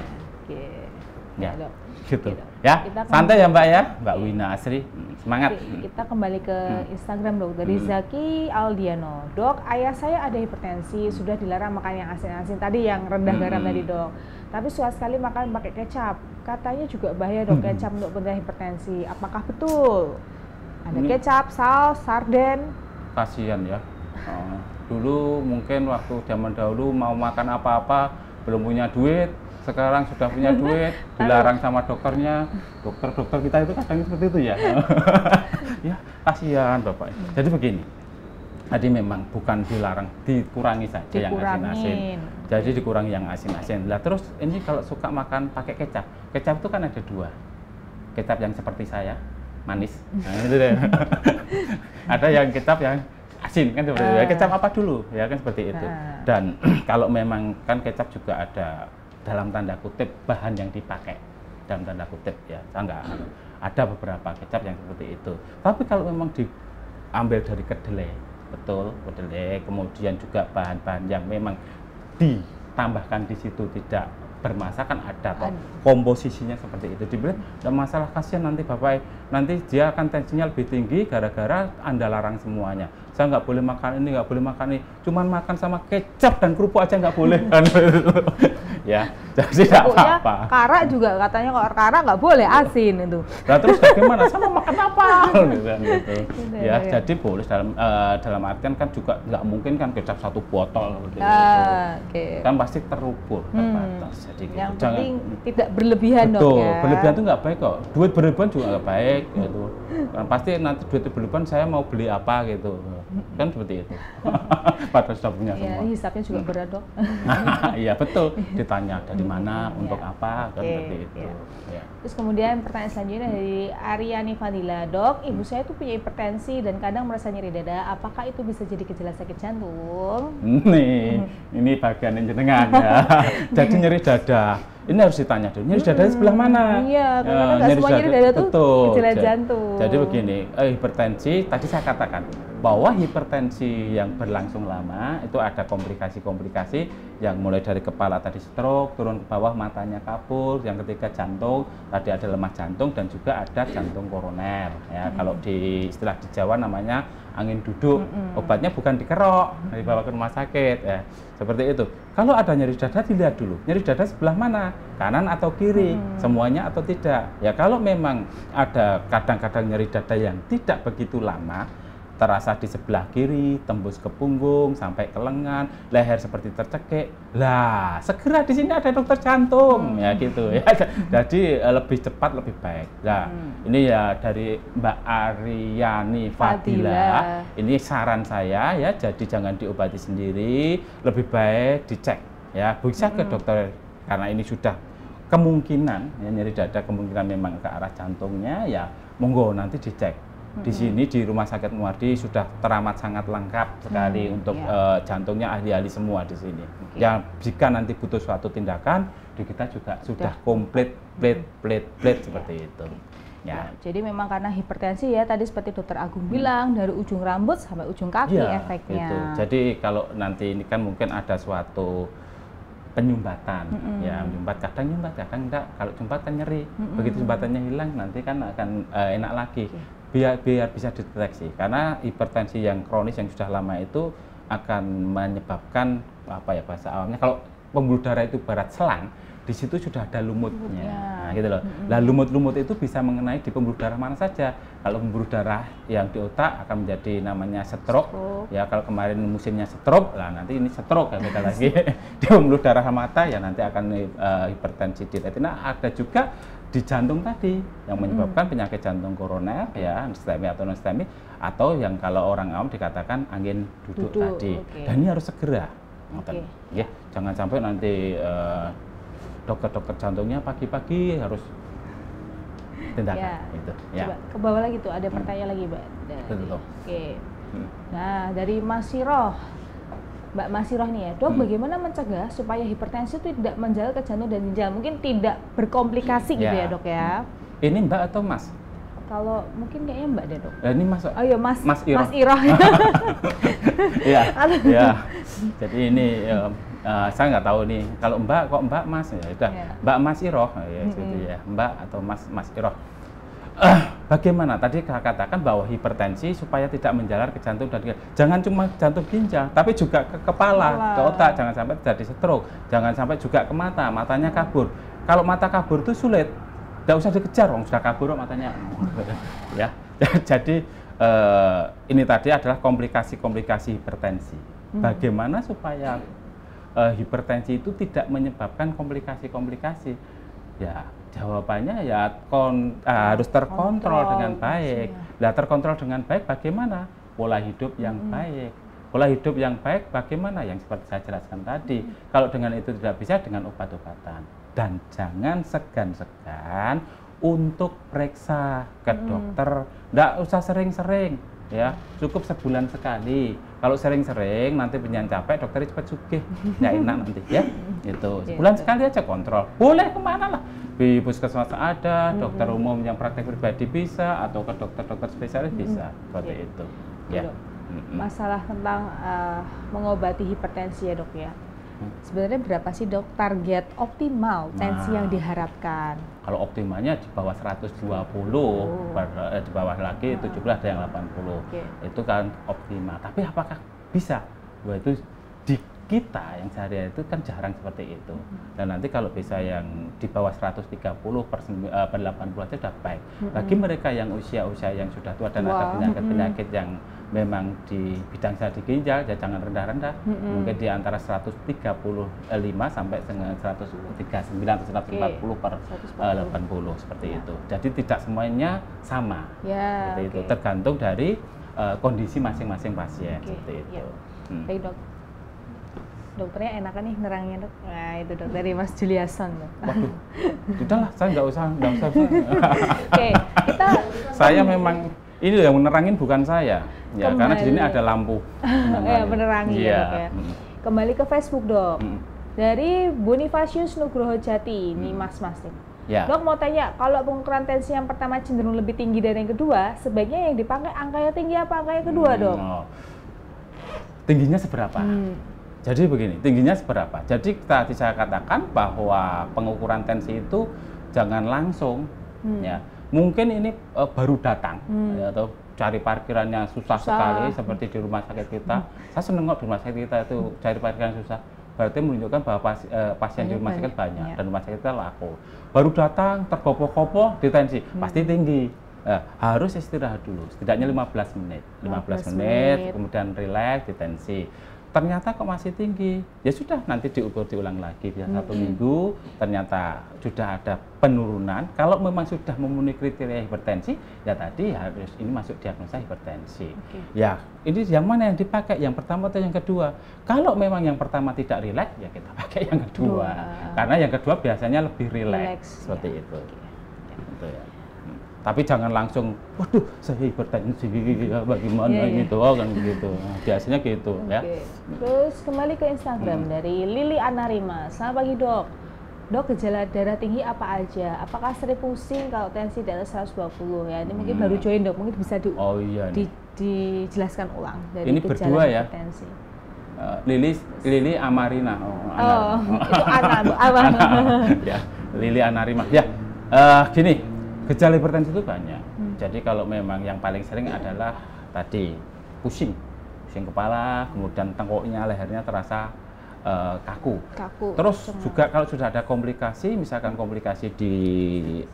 Ya, gitu. Ya, santai ya Mbak ya, Mbak Wina Asri, semangat. Kita kembali ke Instagram Dok, dari Zaki Aldiano. Dok, ayah saya ada hipertensi, sudah dilarang makan yang asin-asin tadi, yang rendah garam tadi Dok. Tapi suka sekali makan pakai kecap. Katanya juga bahaya Dok kecap untuk penderita hipertensi. Apakah betul? Ada kecap, saus, sarden. Kasihan ya. Dulu mungkin waktu zaman dahulu mau makan apa-apa belum punya duit, sekarang sudah punya duit, dilarang sama dokternya. Dokter kita itu kadang seperti itu ya. Ya, kasihan Bapak. Jadi begini. Tadi memang bukan dilarang, dikurangi saja yang asin-asin. Jadi dikurangi yang asin-asin. Lah terus ini kalau suka makan pakai kecap. Kecap itu kan ada 2. Kecap yang seperti saya manis. Nah, itu deh. Ada yang kecap yang asin kan seperti itu. Ya, kecap apa dulu ya kan seperti itu. Dan kalau memang kan kecap juga ada dalam tanda kutip bahan yang dipakai dalam tanda kutip ya. Enggak ada beberapa kecap yang seperti itu. Tapi kalau memang diambil dari kedelai, betul kedelai, kemudian juga bahan-bahan yang memang ditambahkan di situ tidak bermasalah kan ada toh komposisinya seperti itu dibilang tidak masalah, kasihan nanti bapak nanti dia akan tensinya lebih tinggi gara-gara Anda larang semuanya, saya nggak boleh makan ini, nggak boleh makan ini, cuman makan sama kecap dan kerupuk aja nggak boleh kan. Ya jadi tidak apa-apa. Kara juga katanya kalau kara nggak boleh asin itu. Nah terus bagaimana sama makan apa gitu. Ya jadi boleh dalam artian kan juga nggak mungkin kan kecap satu botol gitu. Kan pasti terukur terbatas. Jadi yang gitu. penting tidak berlebihan dong ya. Berlebihan itu nggak baik kok. Duit berlebihan juga nggak baik gitu. Kan pasti nanti duit berlebihan saya mau beli apa gitu. Kan seperti itu. Padahal sudah punya semua. Iya, hisapnya juga berat dok. Iya betul. Ditanya dari mana, untuk apa, kan seperti itu. Ya. Terus kemudian pertanyaan selanjutnya dari Aryani Fadila, dok, ibu saya tuh punya hipertensi dan kadang merasa nyeri dada. Apakah itu bisa jadi gejala sakit jantung? Nih, ini bagian yang jenengan ya. Jadi nyeri dada. Ini harus ditanya dulu, nyeri dada sebelah mana? Iya, karena nggak semua nyeri dada tuh gejala jantung. Jadi begini, hipertensi, tadi saya katakan bahwa hipertensi yang berlangsung lama itu ada komplikasi-komplikasi yang mulai dari kepala tadi stroke, turun ke bawah matanya kabur, yang ketiga jantung, tadi ada lemah jantung dan juga ada jantung koroner. Ya, kalau di istilah di Jawa namanya angin duduk. Obatnya bukan dikerok, dibawa ke rumah sakit ya. Seperti itu. Kalau ada nyeri dada dilihat dulu. Nyeri dada sebelah mana? Kanan atau kiri? Semuanya atau tidak? Ya kalau memang ada kadang-kadang nyeri dada yang tidak begitu lama, terasa di sebelah kiri, tembus ke punggung sampai ke lengan, leher seperti tercekik. Lah, segera di sini ada dokter jantung ya gitu ya. Jadi lebih cepat lebih baik. Nah, ini ya dari Mbak Aryani Fadila. Ini saran saya ya, jadi jangan diobati sendiri, lebih baik dicek ya. Bisa ke dokter karena ini sudah kemungkinan ya, nyeri dada kemungkinan memang ke arah jantungnya ya, monggo nanti dicek. Di sini di Rumah Sakit Muwardi sudah teramat sangat lengkap sekali untuk jantungnya, ahli-ahli semua di sini. Ya jika nanti butuh suatu tindakan, di kita juga sudah komplit, plate seperti itu. Ya. Jadi memang karena hipertensi ya tadi seperti Dokter Agung bilang dari ujung rambut sampai ujung kaki efeknya. Gitu. Jadi kalau nanti ini kan mungkin ada suatu penyumbatan, ya menyumbat kadang enggak. Kalau sumbat kan nyeri, begitu sumbatannya hilang nanti kan akan enak lagi. Biar bisa dideteksi, karena hipertensi yang kronis yang sudah lama itu akan menyebabkan apa ya bahasa awamnya, kalau pembuluh darah itu barat selang, di situ sudah ada lumutnya, nah, gitu loh. Nah lumut-lumut itu bisa mengenai di pembuluh darah mana saja. Kalau pembuluh darah yang di otak akan menjadi namanya stroke. Ya kalau kemarin musimnya stroke, lah nanti ini stroke ya beda lagi. Di pembuluh darah mata ya nanti akan hipertensi di retina. Ada juga di jantung tadi yang menyebabkan penyakit jantung koroner ya, STEMI atau non STEMI, atau yang kalau orang awam dikatakan angin duduk tadi. Dan ini harus segera. Ya, jangan sampai nanti dokter-dokter jantungnya pagi-pagi harus tindakan itu. Ya. Coba ke bawah lagi tuh ada pertanyaan lagi, Mbak. Oke. Nah, dari Mas Siroh. Mbak Masiroh nih ya, dok, bagaimana mencegah supaya hipertensi itu tidak menjalar ke jantung dan ginjal, mungkin tidak berkomplikasi gitu ya dok ya? Ini Mbak atau Mas? Kalau mungkin kayaknya Mbak deh dok. Ini Mas. Oh iya Mas. Mas Iroh. Mas Iroh. Iya. Ya. Jadi ini saya nggak tahu nih. Kalau Mbak kok Mbak Mas ya udah. Mbak Mas Iroh ya gitu ya. Mbak atau Mas Iroh. Bagaimana tadi katakan bahwa hipertensi supaya tidak menjalar ke jantung dan ginjal. Jangan cuma jantung ginjal, tapi juga ke kepala, ke otak. Jangan sampai terjadi stroke. Jangan sampai juga ke mata, matanya kabur. Kalau mata kabur itu sulit, tidak usah dikejar, sudah kabur matanya. Ya, jadi ini tadi adalah komplikasi-komplikasi hipertensi. Bagaimana supaya hipertensi itu tidak menyebabkan komplikasi-komplikasi? Ya, jawabannya ya harus terkontrol dengan baik. Nah, terkontrol dengan baik bagaimana? Pola hidup yang baik. Pola hidup yang baik bagaimana? Yang seperti saya jelaskan tadi. Kalau dengan itu tidak bisa, dengan obat-obatan. Dan jangan segan-segan untuk periksa ke dokter. Nggak usah sering-sering, ya, cukup sebulan sekali. Kalau sering-sering nanti penyan capek, dokternya cepat sugih, nggak enak nanti, ya. Itu sebulan sekali aja kontrol. Boleh kemana lah? Di puskesmas ada, dokter umum yang praktek pribadi bisa, atau ke dokter-dokter spesialis bisa, seperti itu. Ya. Masalah tentang mengobati hipertensi ya dok ya. Sebenarnya berapa sih dok target optimal tensi yang diharapkan? Kalau optimalnya di bawah 120, di bawah lagi 70, ada yang 80. Itu kan optimal. Tapi apakah bisa? Wah, itu di kita yang sehari-hari itu kan jarang seperti itu. Dan nanti kalau bisa yang di bawah 130/80 aja sudah baik. Bagi mereka yang usia-usia yang sudah tua dan ada penyakit-penyakit yang memang di bidang di ginjal, ya jangan rendah-rendah. Mungkin di antara 135 sampai dengan 139 atau 140/80 seperti itu. Jadi tidak semuanya sama. Seperti itu. Tergantung dari kondisi masing-masing pasien. Seperti itu. Baik dok. Dokternya enakan nih nerangnya dok. Nah itu dok dari Mas Juliason. Waduh, sudahlah, saya nggak usah. Saya memang ini yang menerangin bukan saya, ya karena di sini ada lampu. Menerangi ya dok ya. Kembali ke Facebook dok. Dari Bonifacius Nugroho Jati, ini mas-mas nih. Ya. Dok mau tanya, kalau pengukuran tensi yang pertama cenderung lebih tinggi dari yang kedua, sebaiknya yang dipakai angkanya tinggi apa angka yang kedua dok? Tingginya seberapa? Jadi begini, tingginya seberapa? Jadi tadi saya katakan bahwa pengukuran tensi itu jangan langsung, ya. Mungkin ini baru datang, ya, atau cari parkirannya susah sekali, seperti di rumah sakit kita. Saya seneng kok di rumah sakit kita itu cari parkiran susah. Berarti menunjukkan bahwa pasien di rumah sakit banyak dan rumah sakit kita laku. Baru datang, terkopoh-kopoh, ditensi, pasti tinggi. Harus istirahat dulu, setidaknya 15 menit. 15 menit, kemudian rileks, ditensi. Ternyata kok masih tinggi, ya sudah nanti diulang lagi bisa 1 minggu, ternyata sudah ada penurunan. Kalau memang sudah memenuhi kriteria hipertensi, ya tadi harus ini masuk diagnosa hipertensi. Ya ini yang mana yang dipakai, yang pertama atau yang kedua? Kalau memang yang pertama tidak rileks, ya kita pakai yang kedua. Karena yang kedua biasanya lebih rileks, seperti itu. Gitu ya. Tapi jangan langsung, waduh saya hipertensi, bagaimana gitu, kan gitu. Biasanya gitu ya. Terus kembali ke Instagram dari Lili Anarima. Selamat pagi dok. Dok, gejala darah tinggi apa aja? Apakah sering pusing kalau tensi di atas 120 ya? Ini mungkin baru join dok, mungkin bisa dijelaskan ulang dari ini gejala berdua ya? hipertensi. Lili Amarina. Itu Ana. Ya, Lili Anarima. Ya, gini. Gejala hipertensi itu banyak. Jadi kalau memang yang paling sering adalah tadi pusing kepala, kemudian tengkuknya, lehernya terasa kaku. Terus juga kalau sudah ada komplikasi, misalkan komplikasi di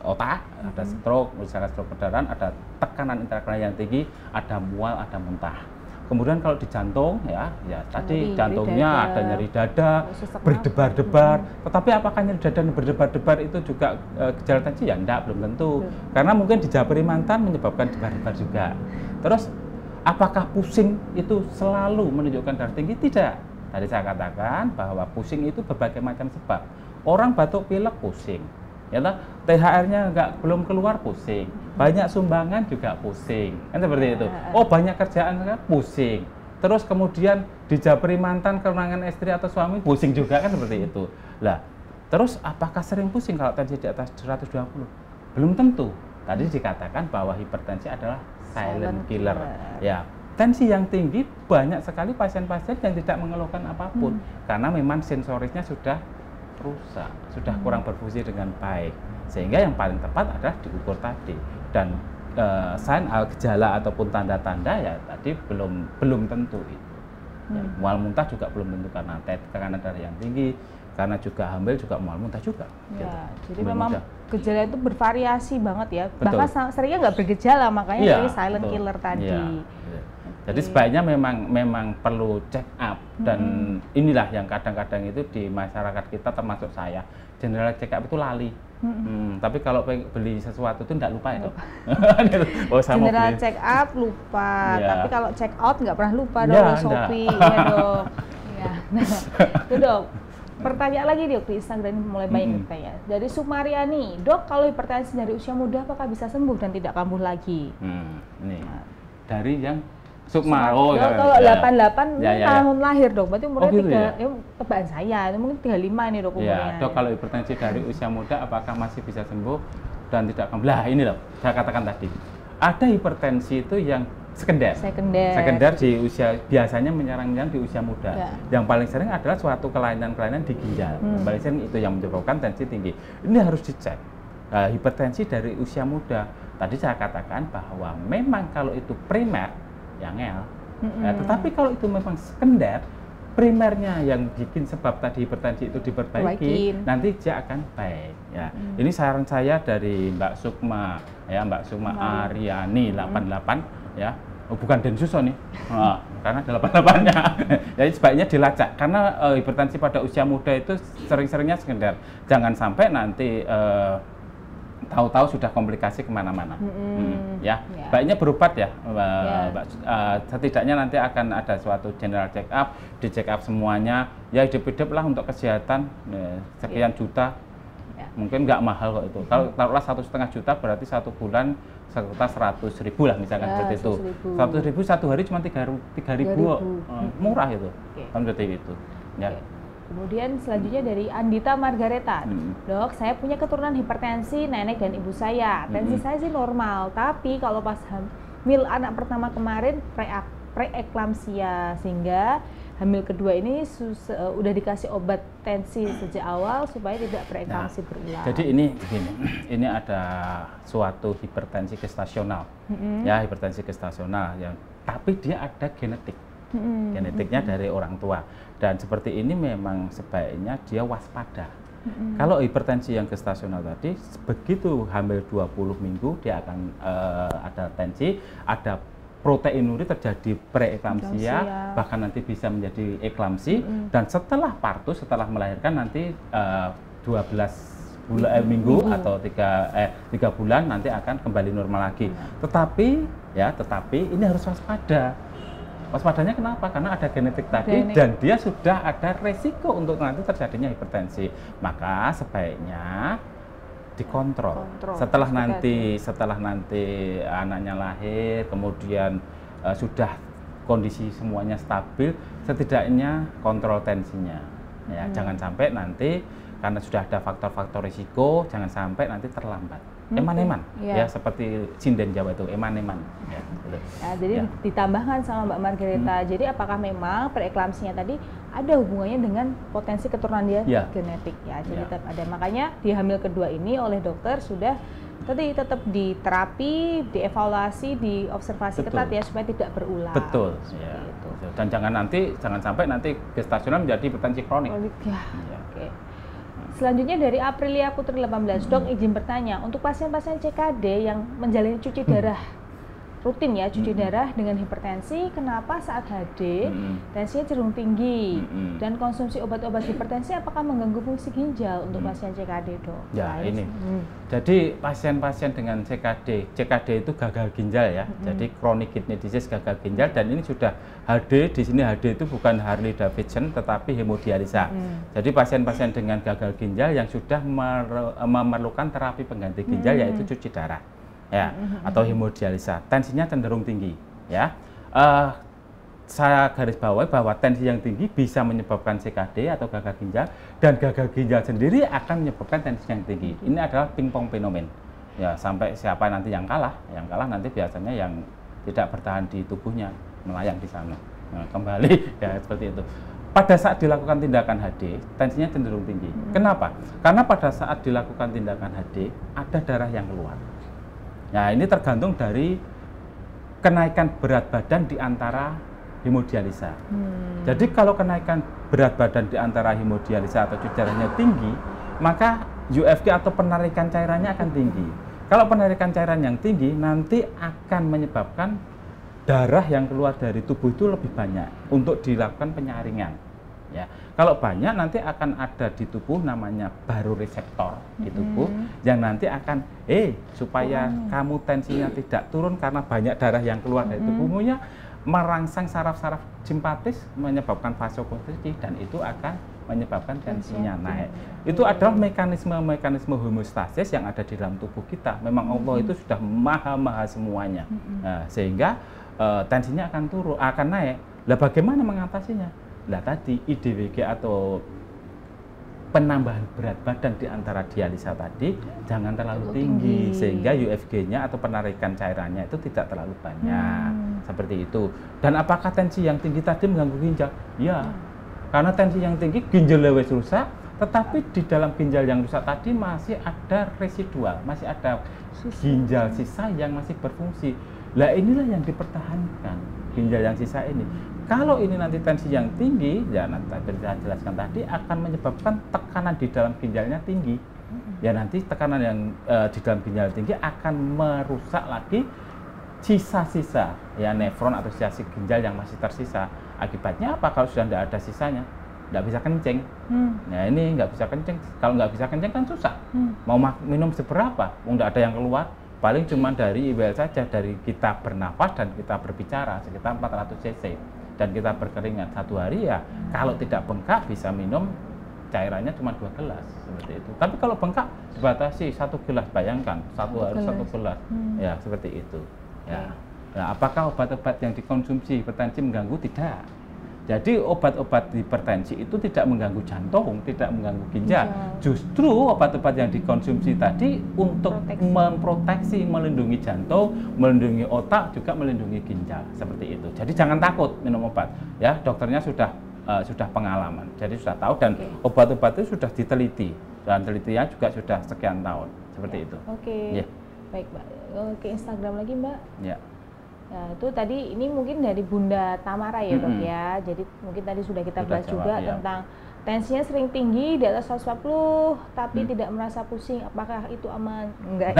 otak, ada stroke, misalkan stroke perdarahan, ada tekanan intrakranial yang tinggi, ada mual, ada muntah. Kemudian kalau di jantung, ya tadi jantungnya ada nyeri dada, berdebar-debar. Tetapi apakah nyeri dada dan berdebar-debar itu juga gejala tensi? Ya enggak, belum tentu. Karena mungkin di japri mantan menyebabkan debar-debar juga. Terus apakah pusing itu selalu menunjukkan darah tinggi? Tidak. Tadi saya katakan bahwa pusing itu berbagai macam sebab. Orang batuk pilek pusing. Ya THR-nya belum keluar pusing, banyak sumbangan juga pusing, kan seperti itu. Oh banyak kerjaan pusing, terus kemudian di japri mantan, kewenangan istri atau suami pusing juga, kan seperti itu. Lah, terus apakah sering pusing kalau tensi di atas 120? Belum tentu. Tadi dikatakan bahwa hipertensi adalah silent killer. Ya, tensi yang tinggi banyak sekali pasien-pasien yang tidak mengeluhkan apapun karena memang sensorisnya sudah rusak, sudah kurang berfungsi dengan baik, sehingga yang paling tepat adalah diukur tadi. Dan gejala ataupun tanda-tanda ya tadi belum tentu itu. Ya, mual muntah juga belum tentu karena tekanan darah yang tinggi, karena juga hamil juga mual muntah juga. Ya, gitu. jadi memang gejala itu bervariasi banget ya. Betul. Bahkan seringnya nggak bergejala, makanya dari silent killer tadi. Jadi sebaiknya memang perlu check up, dan inilah yang kadang-kadang itu di masyarakat kita termasuk saya, general check up itu lali. Tapi kalau beli sesuatu itu tidak lupa ya dok. General check up lupa, tapi kalau check out nggak pernah lupa dong, Shopee ya dok. Ya. Nah, itu dok. pertanyaan lagi dok di Instagram ini mulai banyak bertanya. Dari Sumariani, dok kalau hipertensi dari usia muda apakah bisa sembuh dan tidak kambuh lagi? Ini dari yang Sukma, kalau 88 tahun lahir dok, berarti umurnya gitu 3, ya tebakan saya, mungkin 35 ini dok umurnya. Ya, dok kalau hipertensi dari usia muda apakah masih bisa sembuh dan tidak kambuh? Lah ini loh, saya katakan tadi, ada hipertensi itu yang sekunder di usia, biasanya menyerang di usia muda. Yang paling sering adalah suatu kelainan-kelainan di ginjal. Paling sering itu yang menyebabkan tensi tinggi. Ini harus dicek. Hipertensi dari usia muda. Tadi saya katakan bahwa memang kalau itu primer, ya ngel. Tetapi kalau itu memang sekunder, primernya yang bikin sebab tadi hipertensi itu diperbaiki, nanti dia akan baik. Ya, ini saran saya dari Mbak Sukma, ya Mbak Sukma Ariani 88, ya. Bukan Densuso nih, karena 88-nya. Jadi sebaiknya dilacak, karena hipertensi pada usia muda itu sering-seringnya sekunder. Jangan sampai nanti tahu-tahu sudah komplikasi kemana-mana. Baiknya berobat ya, setidaknya nanti akan ada suatu general check up, di check up semuanya, ya hidup-hidup lah untuk kesehatan, sekian juta, mungkin nggak mahal kok itu. Kalau taruhlah 1,5 juta berarti 1 bulan sekitar 100.000 lah misalkan, seperti itu. 100.000 satu hari cuma 3.000, murah itu, kan seperti itu. Ya. Kemudian selanjutnya dari Andita Margareta, dok, saya punya keturunan hipertensi nenek dan ibu saya. Tensi saya sih normal, tapi kalau pas hamil anak pertama kemarin preeklamsia, sehingga hamil kedua ini udah dikasih obat tensi sejak awal supaya tidak preeklamsi berulang. Jadi ini begini, ini ada suatu hipertensi gestasional, ya hipertensi gestasional, ya, tapi dia ada genetik. Genetiknya dari orang tua, dan seperti ini memang sebaiknya dia waspada. Kalau hipertensi yang gestasional tadi, begitu hamil 20 minggu dia akan ada tensi, ada proteinuri, terjadi preeklamsia, bahkan nanti bisa menjadi eklamsi, dan setelah partus, setelah melahirkan nanti 12 minggu atau 3 bulan nanti akan kembali normal lagi. Tetapi ini harus waspada. Waspadanya kenapa? Karena ada genetik tadi dan dia sudah ada resiko untuk nanti terjadinya hipertensi. Maka sebaiknya dikontrol. Setelah nanti anaknya lahir, kemudian sudah kondisi semuanya stabil, setidaknya kontrol tensinya. Ya, jangan sampai nanti karena sudah ada faktor-faktor risiko, jangan sampai nanti terlambat. Eman-eman, ya seperti sinden Jawa itu, eman-eman. Ya, gitu. Ya, jadi ditambahkan sama Mbak Margareta, jadi apakah memang preeklamsinya tadi ada hubungannya dengan potensi keturunan dia genetik? Ya, jadi tetap ada. Makanya di hamil kedua ini oleh dokter sudah tadi tetap diterapi, dievaluasi, diobservasi ketat ya supaya tidak berulang. Betul. Ya. Gitu. Dan jangan sampai nanti gestasional menjadi hipertensi kronik. Ya. Oke. Selanjutnya dari Aprilia Putri 18, dok izin bertanya, untuk pasien-pasien CKD yang menjalani cuci darah rutin ya, cuci darah dengan hipertensi, kenapa saat HD tensinya cenderung tinggi dan konsumsi obat-obat hipertensi apakah mengganggu fungsi ginjal untuk pasien CKD, dok? Ya ini, jadi pasien-pasien dengan CKD itu gagal ginjal ya, jadi chronic kidney disease gagal ginjal, dan ini sudah HD, di sini HD itu bukan Harley Davidson tetapi hemodialisa. Jadi pasien-pasien dengan gagal ginjal yang sudah memerlukan terapi pengganti ginjal yaitu cuci darah. Ya, atau hemodialisa, tensinya cenderung tinggi. Ya, saya garis bawahi bahwa tensi yang tinggi bisa menyebabkan CKD atau gagal ginjal, dan gagal ginjal sendiri akan menyebabkan tensi yang tinggi. Ini adalah pingpong fenomen. Ya, sampai siapa nanti yang kalah nanti biasanya yang tidak bertahan di tubuhnya, melayang di sana. Nah, kembali ya seperti itu. Pada saat dilakukan tindakan HD, tensinya cenderung tinggi. Kenapa? Karena pada saat dilakukan tindakan HD ada darah yang keluar. Nah, ini tergantung dari kenaikan berat badan di antara hemodialisa. Jadi kalau kenaikan berat badan di antara hemodialisa atau cuci darahnya tinggi, maka UFG atau penarikan cairannya akan tinggi. Kalau penarikan cairan yang tinggi nanti akan menyebabkan darah yang keluar dari tubuh itu lebih banyak untuk dilakukan penyaringan. Ya, kalau banyak nanti akan ada di tubuh namanya baroreseptor di tubuh yang nanti akan supaya kamu tensinya tidak turun karena banyak darah yang keluar dari tubuhmu, merangsang saraf-saraf simpatis menyebabkan vasokonstriksi dan itu akan menyebabkan tensinya naik. Itu adalah mekanisme homeostasis yang ada di dalam tubuh kita. Memang Allah itu sudah maha semuanya. Nah, sehingga tensinya akan turun, akan naik. Lah bagaimana mengatasinya? Lah tadi IDWG atau penambahan berat badan di antara dialisa tadi jangan terlalu tinggi sehingga UFG-nya atau penarikan cairannya itu tidak terlalu banyak. Seperti itu. Dan apakah tensi yang tinggi tadi mengganggu ginjal? Ya. Karena tensi yang tinggi ginjal lewat rusak, tetapi di dalam ginjal yang rusak tadi masih ada residual, masih ada ginjal sisa yang masih berfungsi. Lah inilah yang dipertahankan, ginjal yang sisa ini. Kalau ini nanti tensi yang tinggi, ya nanti saya jelaskan tadi akan menyebabkan tekanan di dalam ginjalnya tinggi. Ya nanti tekanan yang di dalam ginjal tinggi akan merusak lagi sisa-sisa ya nefron atau sisa ginjal yang masih tersisa. Akibatnya apa? Kalau sudah tidak ada sisanya, nggak bisa kencing. Nah ini nggak bisa kencing. Kalau nggak bisa kencing kan susah. Mau minum seberapa? Nggak ada yang keluar. Paling cuma dari IWL saja, dari kita bernafas dan kita berbicara sekitar 400 cc. Dan kita berkeringat satu hari ya kalau tidak bengkak bisa minum cairannya cuma 2 gelas seperti itu. Tapi kalau bengkak dibatasi 1 gelas, bayangkan satu hari 1 gelas ya seperti itu ya. Nah, apakah obat-obat yang dikonsumsi hipertensi mengganggu? Tidak. Jadi obat-obat hipertensi itu tidak mengganggu jantung, tidak mengganggu ginjal. Justru obat-obat yang dikonsumsi tadi untuk memproteksi, melindungi jantung, melindungi otak, juga melindungi ginjal seperti itu. Jadi jangan takut minum obat. Ya, dokternya sudah pengalaman. Jadi sudah tahu dan obat-obat itu sudah diteliti dan telitiannya juga sudah sekian tahun seperti itu. Oke. Baik, Mbak. Ke Instagram lagi, Mbak. Ya. Nah, itu tadi ini mungkin dari Bunda Tamara ya, Dok ya. Jadi mungkin tadi sudah kita bahas juga tentang tensinya sering tinggi di atas 140 tapi tidak merasa pusing. Apakah itu aman? Enggak.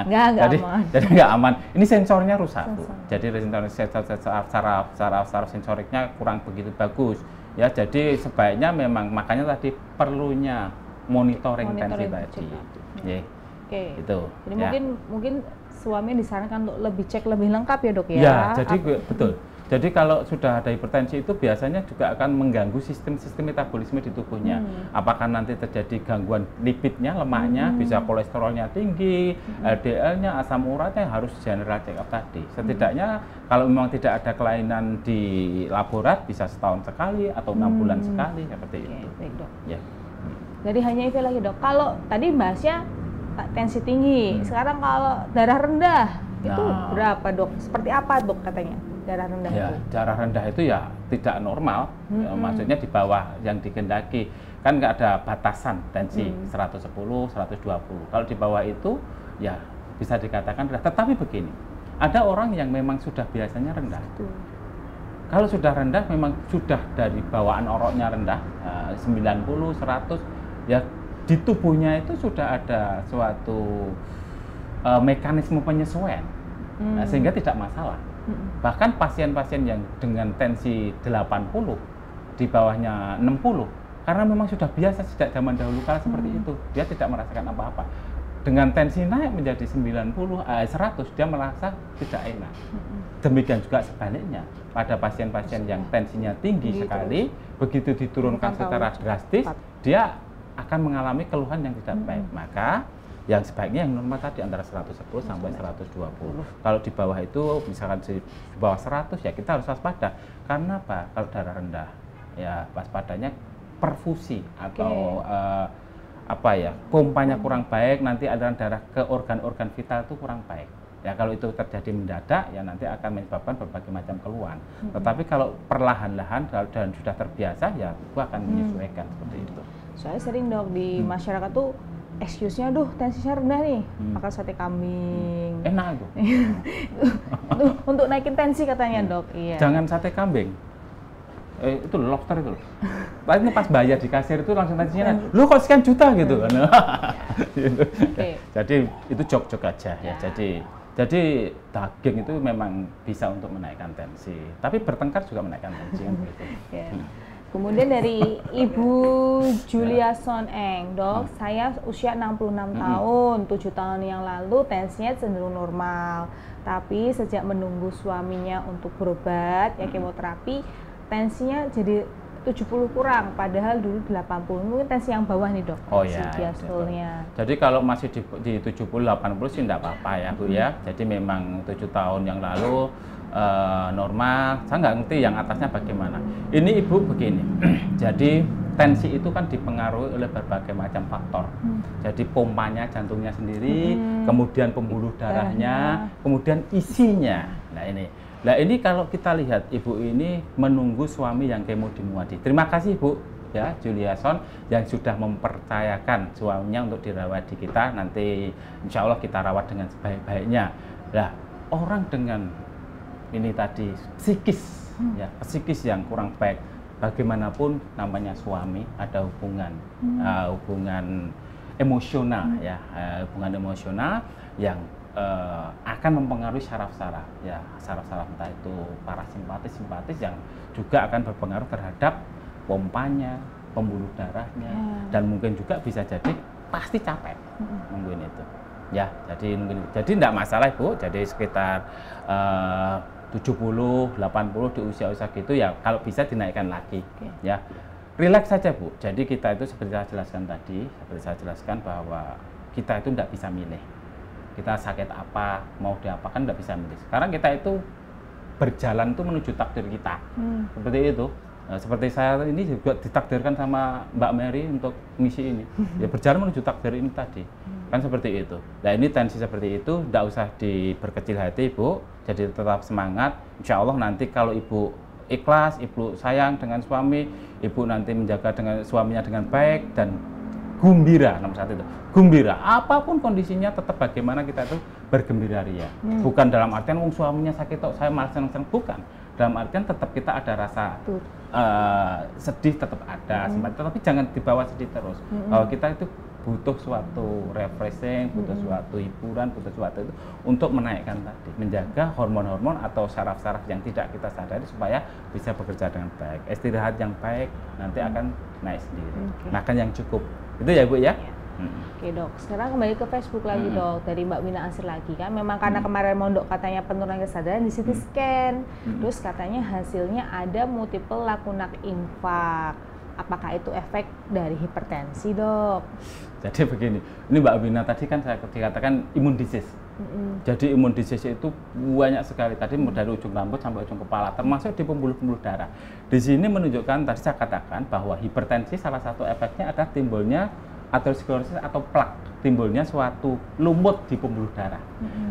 Enggak aman. Jadi enggak aman. Ini sensornya rusak, Bu. Jadi secara sensoriknya kurang begitu bagus. Ya, jadi sebaiknya memang makanya tadi perlunya monitoring tensi tadi. Ya. Oke. Itu. Jadi mungkin suami disarankan untuk lebih cek lebih lengkap ya, Dok ya. Ya, jadi betul. Jadi kalau sudah ada hipertensi itu biasanya juga akan mengganggu sistem metabolisme di tubuhnya. Apakah nanti terjadi gangguan lipidnya, lemaknya, bisa kolesterolnya tinggi, LDL-nya, asam uratnya harus general check up tadi. Setidaknya kalau memang tidak ada kelainan di laborat bisa setahun sekali atau 6 bulan sekali seperti itu. Baik, Dok. Ya. Jadi hanya itu lagi, Dok. Kalau tadi bahasnya tensi tinggi, sekarang kalau darah rendah itu berapa, Dok? Seperti apa, Dok, katanya darah rendah itu? Darah rendah itu ya tidak normal, maksudnya di bawah yang dikehendaki. Kan nggak ada batasan tensi 110, 120. Kalau di bawah itu ya bisa dikatakan rendah. Tetapi begini, ada orang yang memang sudah biasanya rendah. Kalau sudah rendah memang sudah dari bawaan oroknya rendah, 90, 100, ya di tubuhnya itu sudah ada suatu mekanisme penyesuaian, sehingga tidak masalah. Bahkan pasien-pasien yang dengan tensi 80 di bawahnya 60, karena memang sudah biasa sejak zaman dahulu kala seperti itu, dia tidak merasakan apa-apa. Dengan tensi naik menjadi 90, 100, dia merasa tidak enak. Demikian juga sebaliknya pada pasien-pasien yang tensinya tinggi sekali, begitu diturunkan secara drastis, dia akan mengalami keluhan yang tidak baik. Maka yang sebaiknya yang normal tadi antara 110 sampai 120. Kalau di bawah itu misalkan di bawah 100 ya kita harus waspada. Karena apa? Kalau darah rendah ya waspadanya perfusi atau pompanya kurang baik, nanti aliran darah ke organ-organ vital itu kurang baik. Ya kalau itu terjadi mendadak ya nanti akan menyebabkan berbagai macam keluhan. Tetapi kalau perlahan-lahan dan sudah terbiasa ya itu akan menyesuaikan seperti itu. Soalnya sering, Dok, di masyarakat tuh excuse-nya, duh tensinya rendah nih, makan sate kambing. Enak itu. Untuk naikin tensi katanya, Dok. Iya. Jangan sate kambing. Itu lobster itu. Ini pas bayar di kasir itu langsung tensinya, lu kok sekian juta gitu kan. Gitu. Jadi itu jok-jok aja ya. Jadi daging itu memang bisa untuk menaikkan tensi. Tapi bertengkar juga menaikkan tensi kan begitu. Kemudian dari Ibu Julia Soneng, Dok, saya usia 66 tahun, 7 tahun yang lalu tensinya cenderung normal. Tapi sejak menunggu suaminya untuk berobat, ya kemoterapi, tensinya jadi 70 kurang, padahal dulu 80. Mungkin tensi yang bawah nih dok, Oh tensi ya, diastolnya. jadi kalau masih di 70-80 sih enggak apa-apa ya Bu ya. Jadi memang 7 tahun yang lalu normal, saya nggak ngerti yang atasnya bagaimana. Ini Ibu begini, jadi tensi itu kan dipengaruhi oleh berbagai macam faktor. Jadi pompanya jantungnya sendiri, kemudian pembuluh darahnya, kemudian isinya. Nah ini kalau kita lihat Ibu ini menunggu suami yang kemo di Muadi. Terima kasih Bu ya Juliason yang sudah mempercayakan suaminya untuk dirawat di kita. Nanti insya Allah kita rawat dengan sebaik-baiknya. Nah orang dengan ini tadi psikis ya psikis yang kurang baik, bagaimanapun namanya suami ada hubungan hubungan emosional ya hubungan emosional yang akan mempengaruhi saraf-saraf ya saraf-saraf entah itu parasimpatis simpatis yang juga akan berpengaruh terhadap pompanya, pembuluh darahnya dan mungkin juga bisa jadi pasti capek mungkin itu ya jadi tidak masalah Bu, jadi sekitar 70, 80 di usia-usia gitu ya kalau bisa dinaikkan lagi ya rileks saja Bu. Jadi kita itu seperti saya jelaskan bahwa kita itu tidak bisa milih kita sakit apa mau diapakan, tidak bisa milih. Sekarang kita itu berjalan tuh menuju takdir kita seperti itu. Nah, seperti saya ini juga ditakdirkan sama Mbak Mary untuk misi ini ya berjalan menuju takdir ini tadi kan seperti itu. Nah ini tensi seperti itu tidak usah diberkecil hati Bu, jadi tetap semangat. Insya Allah nanti kalau Ibu ikhlas, Ibu sayang dengan suami, Ibu nanti menjaga dengan suaminya dengan baik dan gembira. Nomor satu itu gembira, apapun kondisinya tetap bagaimana kita itu bergembira ria. Bukan dalam artian suaminya sakit kok saya malah senang-senang, bukan. Dalam artian tetap kita ada rasa sedih tetap ada, tapi jangan dibawa sedih terus. Kalau kita itu butuh suatu refreshing, butuh suatu hiburan, butuh suatu itu untuk menaikkan tadi, menjaga hormon-hormon atau saraf-saraf yang tidak kita sadari supaya bisa bekerja dengan baik. Istirahat yang baik nanti akan naik sendiri. Makan yang cukup. Itu ya Bu ya? Oke dok, sekarang kembali ke Facebook lagi dok, dari Mbak Wina Asir lagi kan. Memang karena kemarin mondok katanya penurunan kesadaran di CT scan, terus katanya hasilnya ada multiple lacunar infarct. Apakah itu efek dari hipertensi dok? Jadi begini, ini Mbak Wina tadi kan saya dikatakan imun disease. Jadi imun disease itu banyak sekali tadi dari ujung rambut sampai ujung kepala, termasuk di pembuluh-pembuluh darah. Di sini menunjukkan tadi saya katakan bahwa hipertensi salah satu efeknya adalah timbulnya aterosklerosis atau plak, timbulnya suatu lumut di pembuluh darah.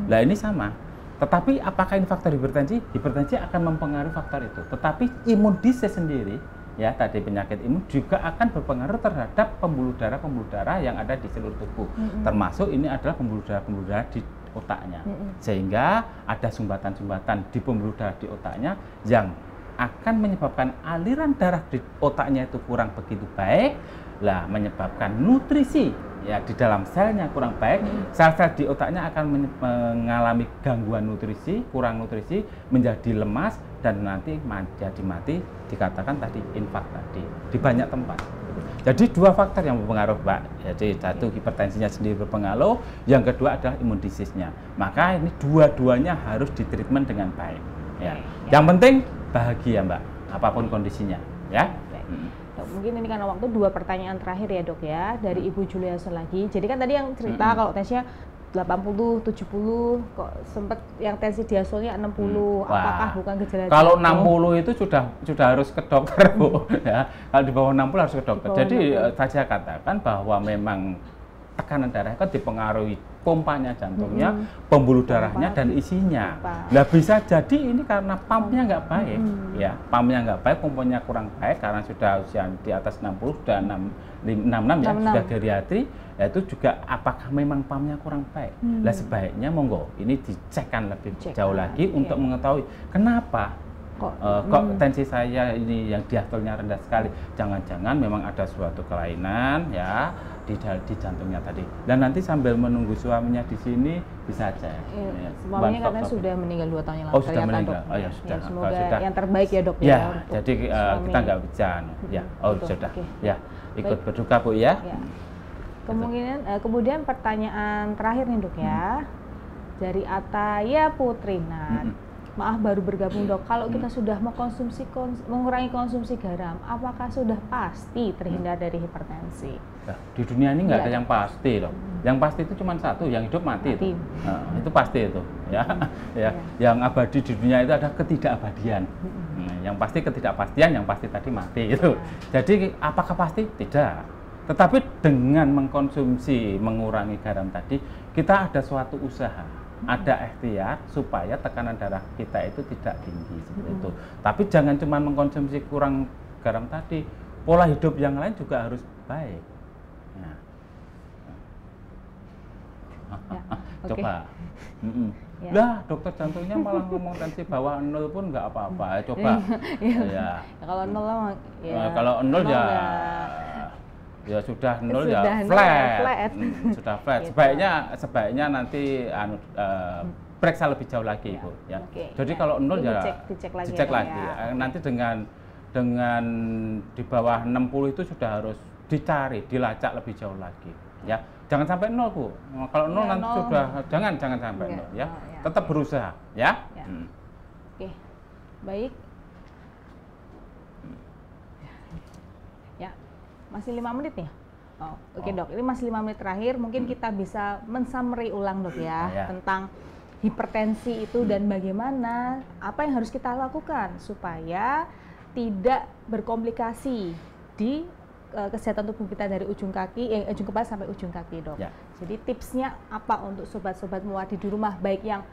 Nah ini sama. Tetapi apakah ini faktor hipertensi? Hipertensi akan mempengaruhi faktor itu. Tetapi imun disease sendiri ya tadi penyakit imun juga akan berpengaruh terhadap pembuluh darah yang ada di seluruh tubuh. Termasuk ini adalah pembuluh darah di otaknya. Sehingga ada sumbatan-sumbatan di pembuluh darah di otaknya yang akan menyebabkan aliran darah di otaknya itu kurang begitu baik, lah menyebabkan nutrisi ya di dalam selnya kurang baik, sel-sel di otaknya akan mengalami gangguan nutrisi, kurang nutrisi, menjadi lemas dan nanti jadi mati, dikatakan tadi infark tadi di banyak tempat. Jadi dua faktor yang berpengaruh Mbak. Jadi satu hipertensinya sendiri berpengaruh, yang kedua adalah imun disease-nya. Maka ini dua-duanya harus ditreatment dengan baik. Ya. Yang penting bahagia Mbak, apapun kondisinya ya. Dok, mungkin ini karena waktu dua pertanyaan terakhir ya dok ya dari Ibu Juliason lagi. Jadi kan tadi yang cerita kalau tensinya 80, 70 kok sempat yang tensi diastolnya 60. Apakah bukan gejala kalau jantung? 60 itu sudah harus ke dokter Bu ya. Kalau di bawah 60 harus ke dokter. Jadi saya katakan bahwa memang tekanan darah kan dipengaruhi pompanya jantungnya, pembuluh darahnya dan isinya. Nah bisa jadi ini karena pumpnya nggak baik, ya pumpnya nggak baik, pompanya kurang baik karena sudah usia di atas 60 sudah 66 ya sudah geriatri. Ya itu juga apakah memang pumpnya kurang baik? Nah sebaiknya monggo ini dicekkan lebih jauh lagi untuk mengetahui kenapa kok tensi saya ini yang diastolnya rendah sekali. Jangan-jangan memang ada suatu kelainan ya di jantungnya tadi. Dan nanti sambil menunggu suaminya di sini bisa cek. Ya, suaminya karena sudah meninggal 2 tahun yang lalu. Oh sudah meninggal. Dok. Oh ya sudah. Ya, semoga sudah yang terbaik ya dok ya. Jadi kita nggak bisa. Ya. Oh betul, sudah. Okay. Ya ikut berduka Bu ya. Kemudian pertanyaan terakhir nih dok ya dari Ataya Putrina. maaf baru bergabung dok, kalau kita sudah mengurangi konsumsi garam, apakah sudah pasti terhindar dari hipertensi? Nah, di dunia ini nggak ada yang pasti loh. Yang pasti itu cuma satu, yang hidup mati. Itu. Nah, itu pasti itu, ya. Yang abadi di dunia itu ada ketidakabadian. Nah, yang pasti ketidakpastian, yang pasti tadi mati itu. Jadi apakah pasti? Tidak. Tetapi dengan mengkonsumsi, mengurangi garam tadi, kita ada suatu usaha, ada ikhtiar supaya tekanan darah kita itu tidak tinggi seperti itu. Tapi jangan cuma mengkonsumsi kurang garam tadi, pola hidup yang lain juga harus baik. Nah. Coba. Ya. Lah, dokter jantungnya malah ngomong tensi bawah 0 pun nggak apa-apa. Coba. Ya. Kalau 0 ya. Kalau 0 ya. Ya sudah 0 ya flat. Sudah flat. Gitu. Sebaiknya nanti periksa lebih jauh lagi, Bu, ya. Jadi kalau 0 ya dicek lagi. Ya. Nanti dengan di bawah 60 itu sudah harus dicari, dilacak lebih jauh lagi, ya. Jangan sampai 0, Bu. Kalau 0 nanti 0. Sudah jangan sampai 0, ya. Tetap berusaha, ya. Oke. Baik. Masih 5 menit ya? Oke dok, ini masih 5 menit terakhir, mungkin kita bisa men-summary ulang dok ya, tentang hipertensi itu dan bagaimana, apa yang harus kita lakukan supaya tidak berkomplikasi di kesehatan tubuh kita dari ujung kepala sampai ujung kaki dok. Jadi tipsnya apa untuk sobat-sobat Muwardi di rumah, baik yang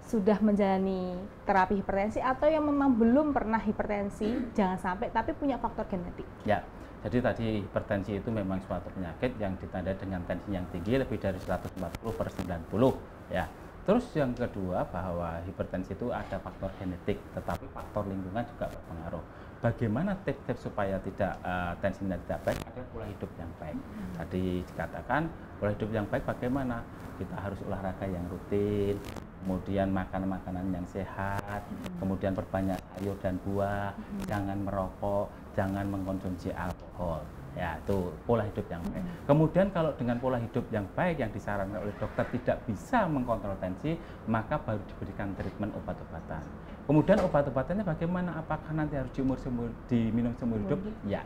sudah menjalani terapi hipertensi atau yang memang belum pernah hipertensi, jangan sampai tapi punya faktor genetik. Ya. Jadi tadi hipertensi itu memang suatu penyakit yang ditandai dengan tensi yang tinggi lebih dari 140/90, ya. Terus yang kedua bahwa hipertensi itu ada faktor genetik, tetapi faktor lingkungan juga berpengaruh. Bagaimana tips-tips supaya tensinya tidak baik? Ada pola hidup yang baik. Tadi dikatakan pola hidup yang baik bagaimana? Kita harus olahraga yang rutin, kemudian makan makanan yang sehat, kemudian perbanyak sayur dan buah, jangan merokok, jangan mengkonsumsi alkohol. Ya, itu pola hidup yang baik. Kemudian kalau dengan pola hidup yang baik yang disarankan oleh dokter tidak bisa mengkontrol tensi, maka baru diberikan treatment obat-obatan. Kemudian obat-obatannya bagaimana? Apakah nanti harus diminum seumur hidup? Ya.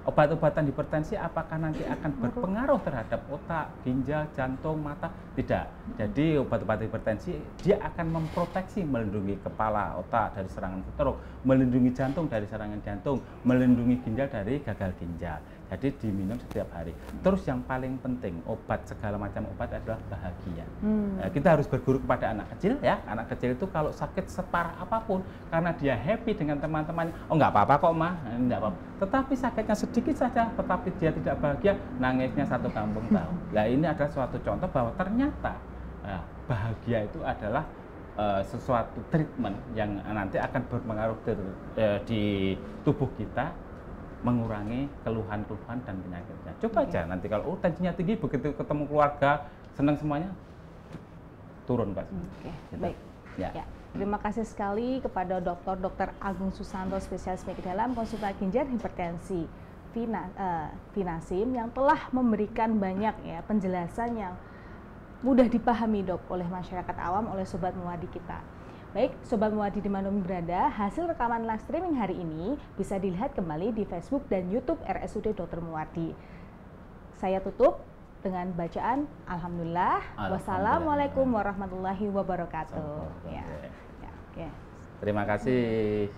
Obat-obatan hipertensi apakah nanti akan berpengaruh terhadap otak, ginjal, jantung, mata? Tidak. Jadi obat-obatan hipertensi dia akan memproteksi, melindungi kepala, otak dari serangan stroke, melindungi jantung dari serangan jantung, melindungi ginjal dari gagal ginjal. Jadi diminum setiap hari. Terus yang paling penting, segala macam obat adalah bahagia. Kita harus berguru kepada anak kecil, ya. Anak kecil itu kalau sakit separah apapun, karena dia happy dengan teman-temannya, oh nggak apa-apa kok mah, nggak apa-apa. Tetapi sakitnya sedikit saja, tetapi dia tidak bahagia, nangisnya satu kampung tahu. Nah ini adalah suatu contoh bahwa ternyata bahagia itu adalah sesuatu treatment yang nanti akan berpengaruh di tubuh kita, mengurangi keluhan-keluhan dan penyakitnya. Coba aja nanti kalau tensinya tinggi, begitu ketemu keluarga senang semuanya, turun Pak. Gitu. Baik. Ya. Terima kasih sekali kepada Dr. Agung Susanto, spesialis penyakit dalam, konsultan ginjal hipertensi Vinasim, yang telah memberikan banyak ya penjelasan yang mudah dipahami dok oleh masyarakat awam, oleh sobat Muwardi kita. Baik, Sobat Muwardi dimanapun berada, hasil rekaman live streaming hari ini bisa dilihat kembali di Facebook dan YouTube RSUD Dr. Muwardi. Saya tutup dengan bacaan Alhamdulillah, wassalamualaikum warahmatullahi wabarakatuh. Terima kasih.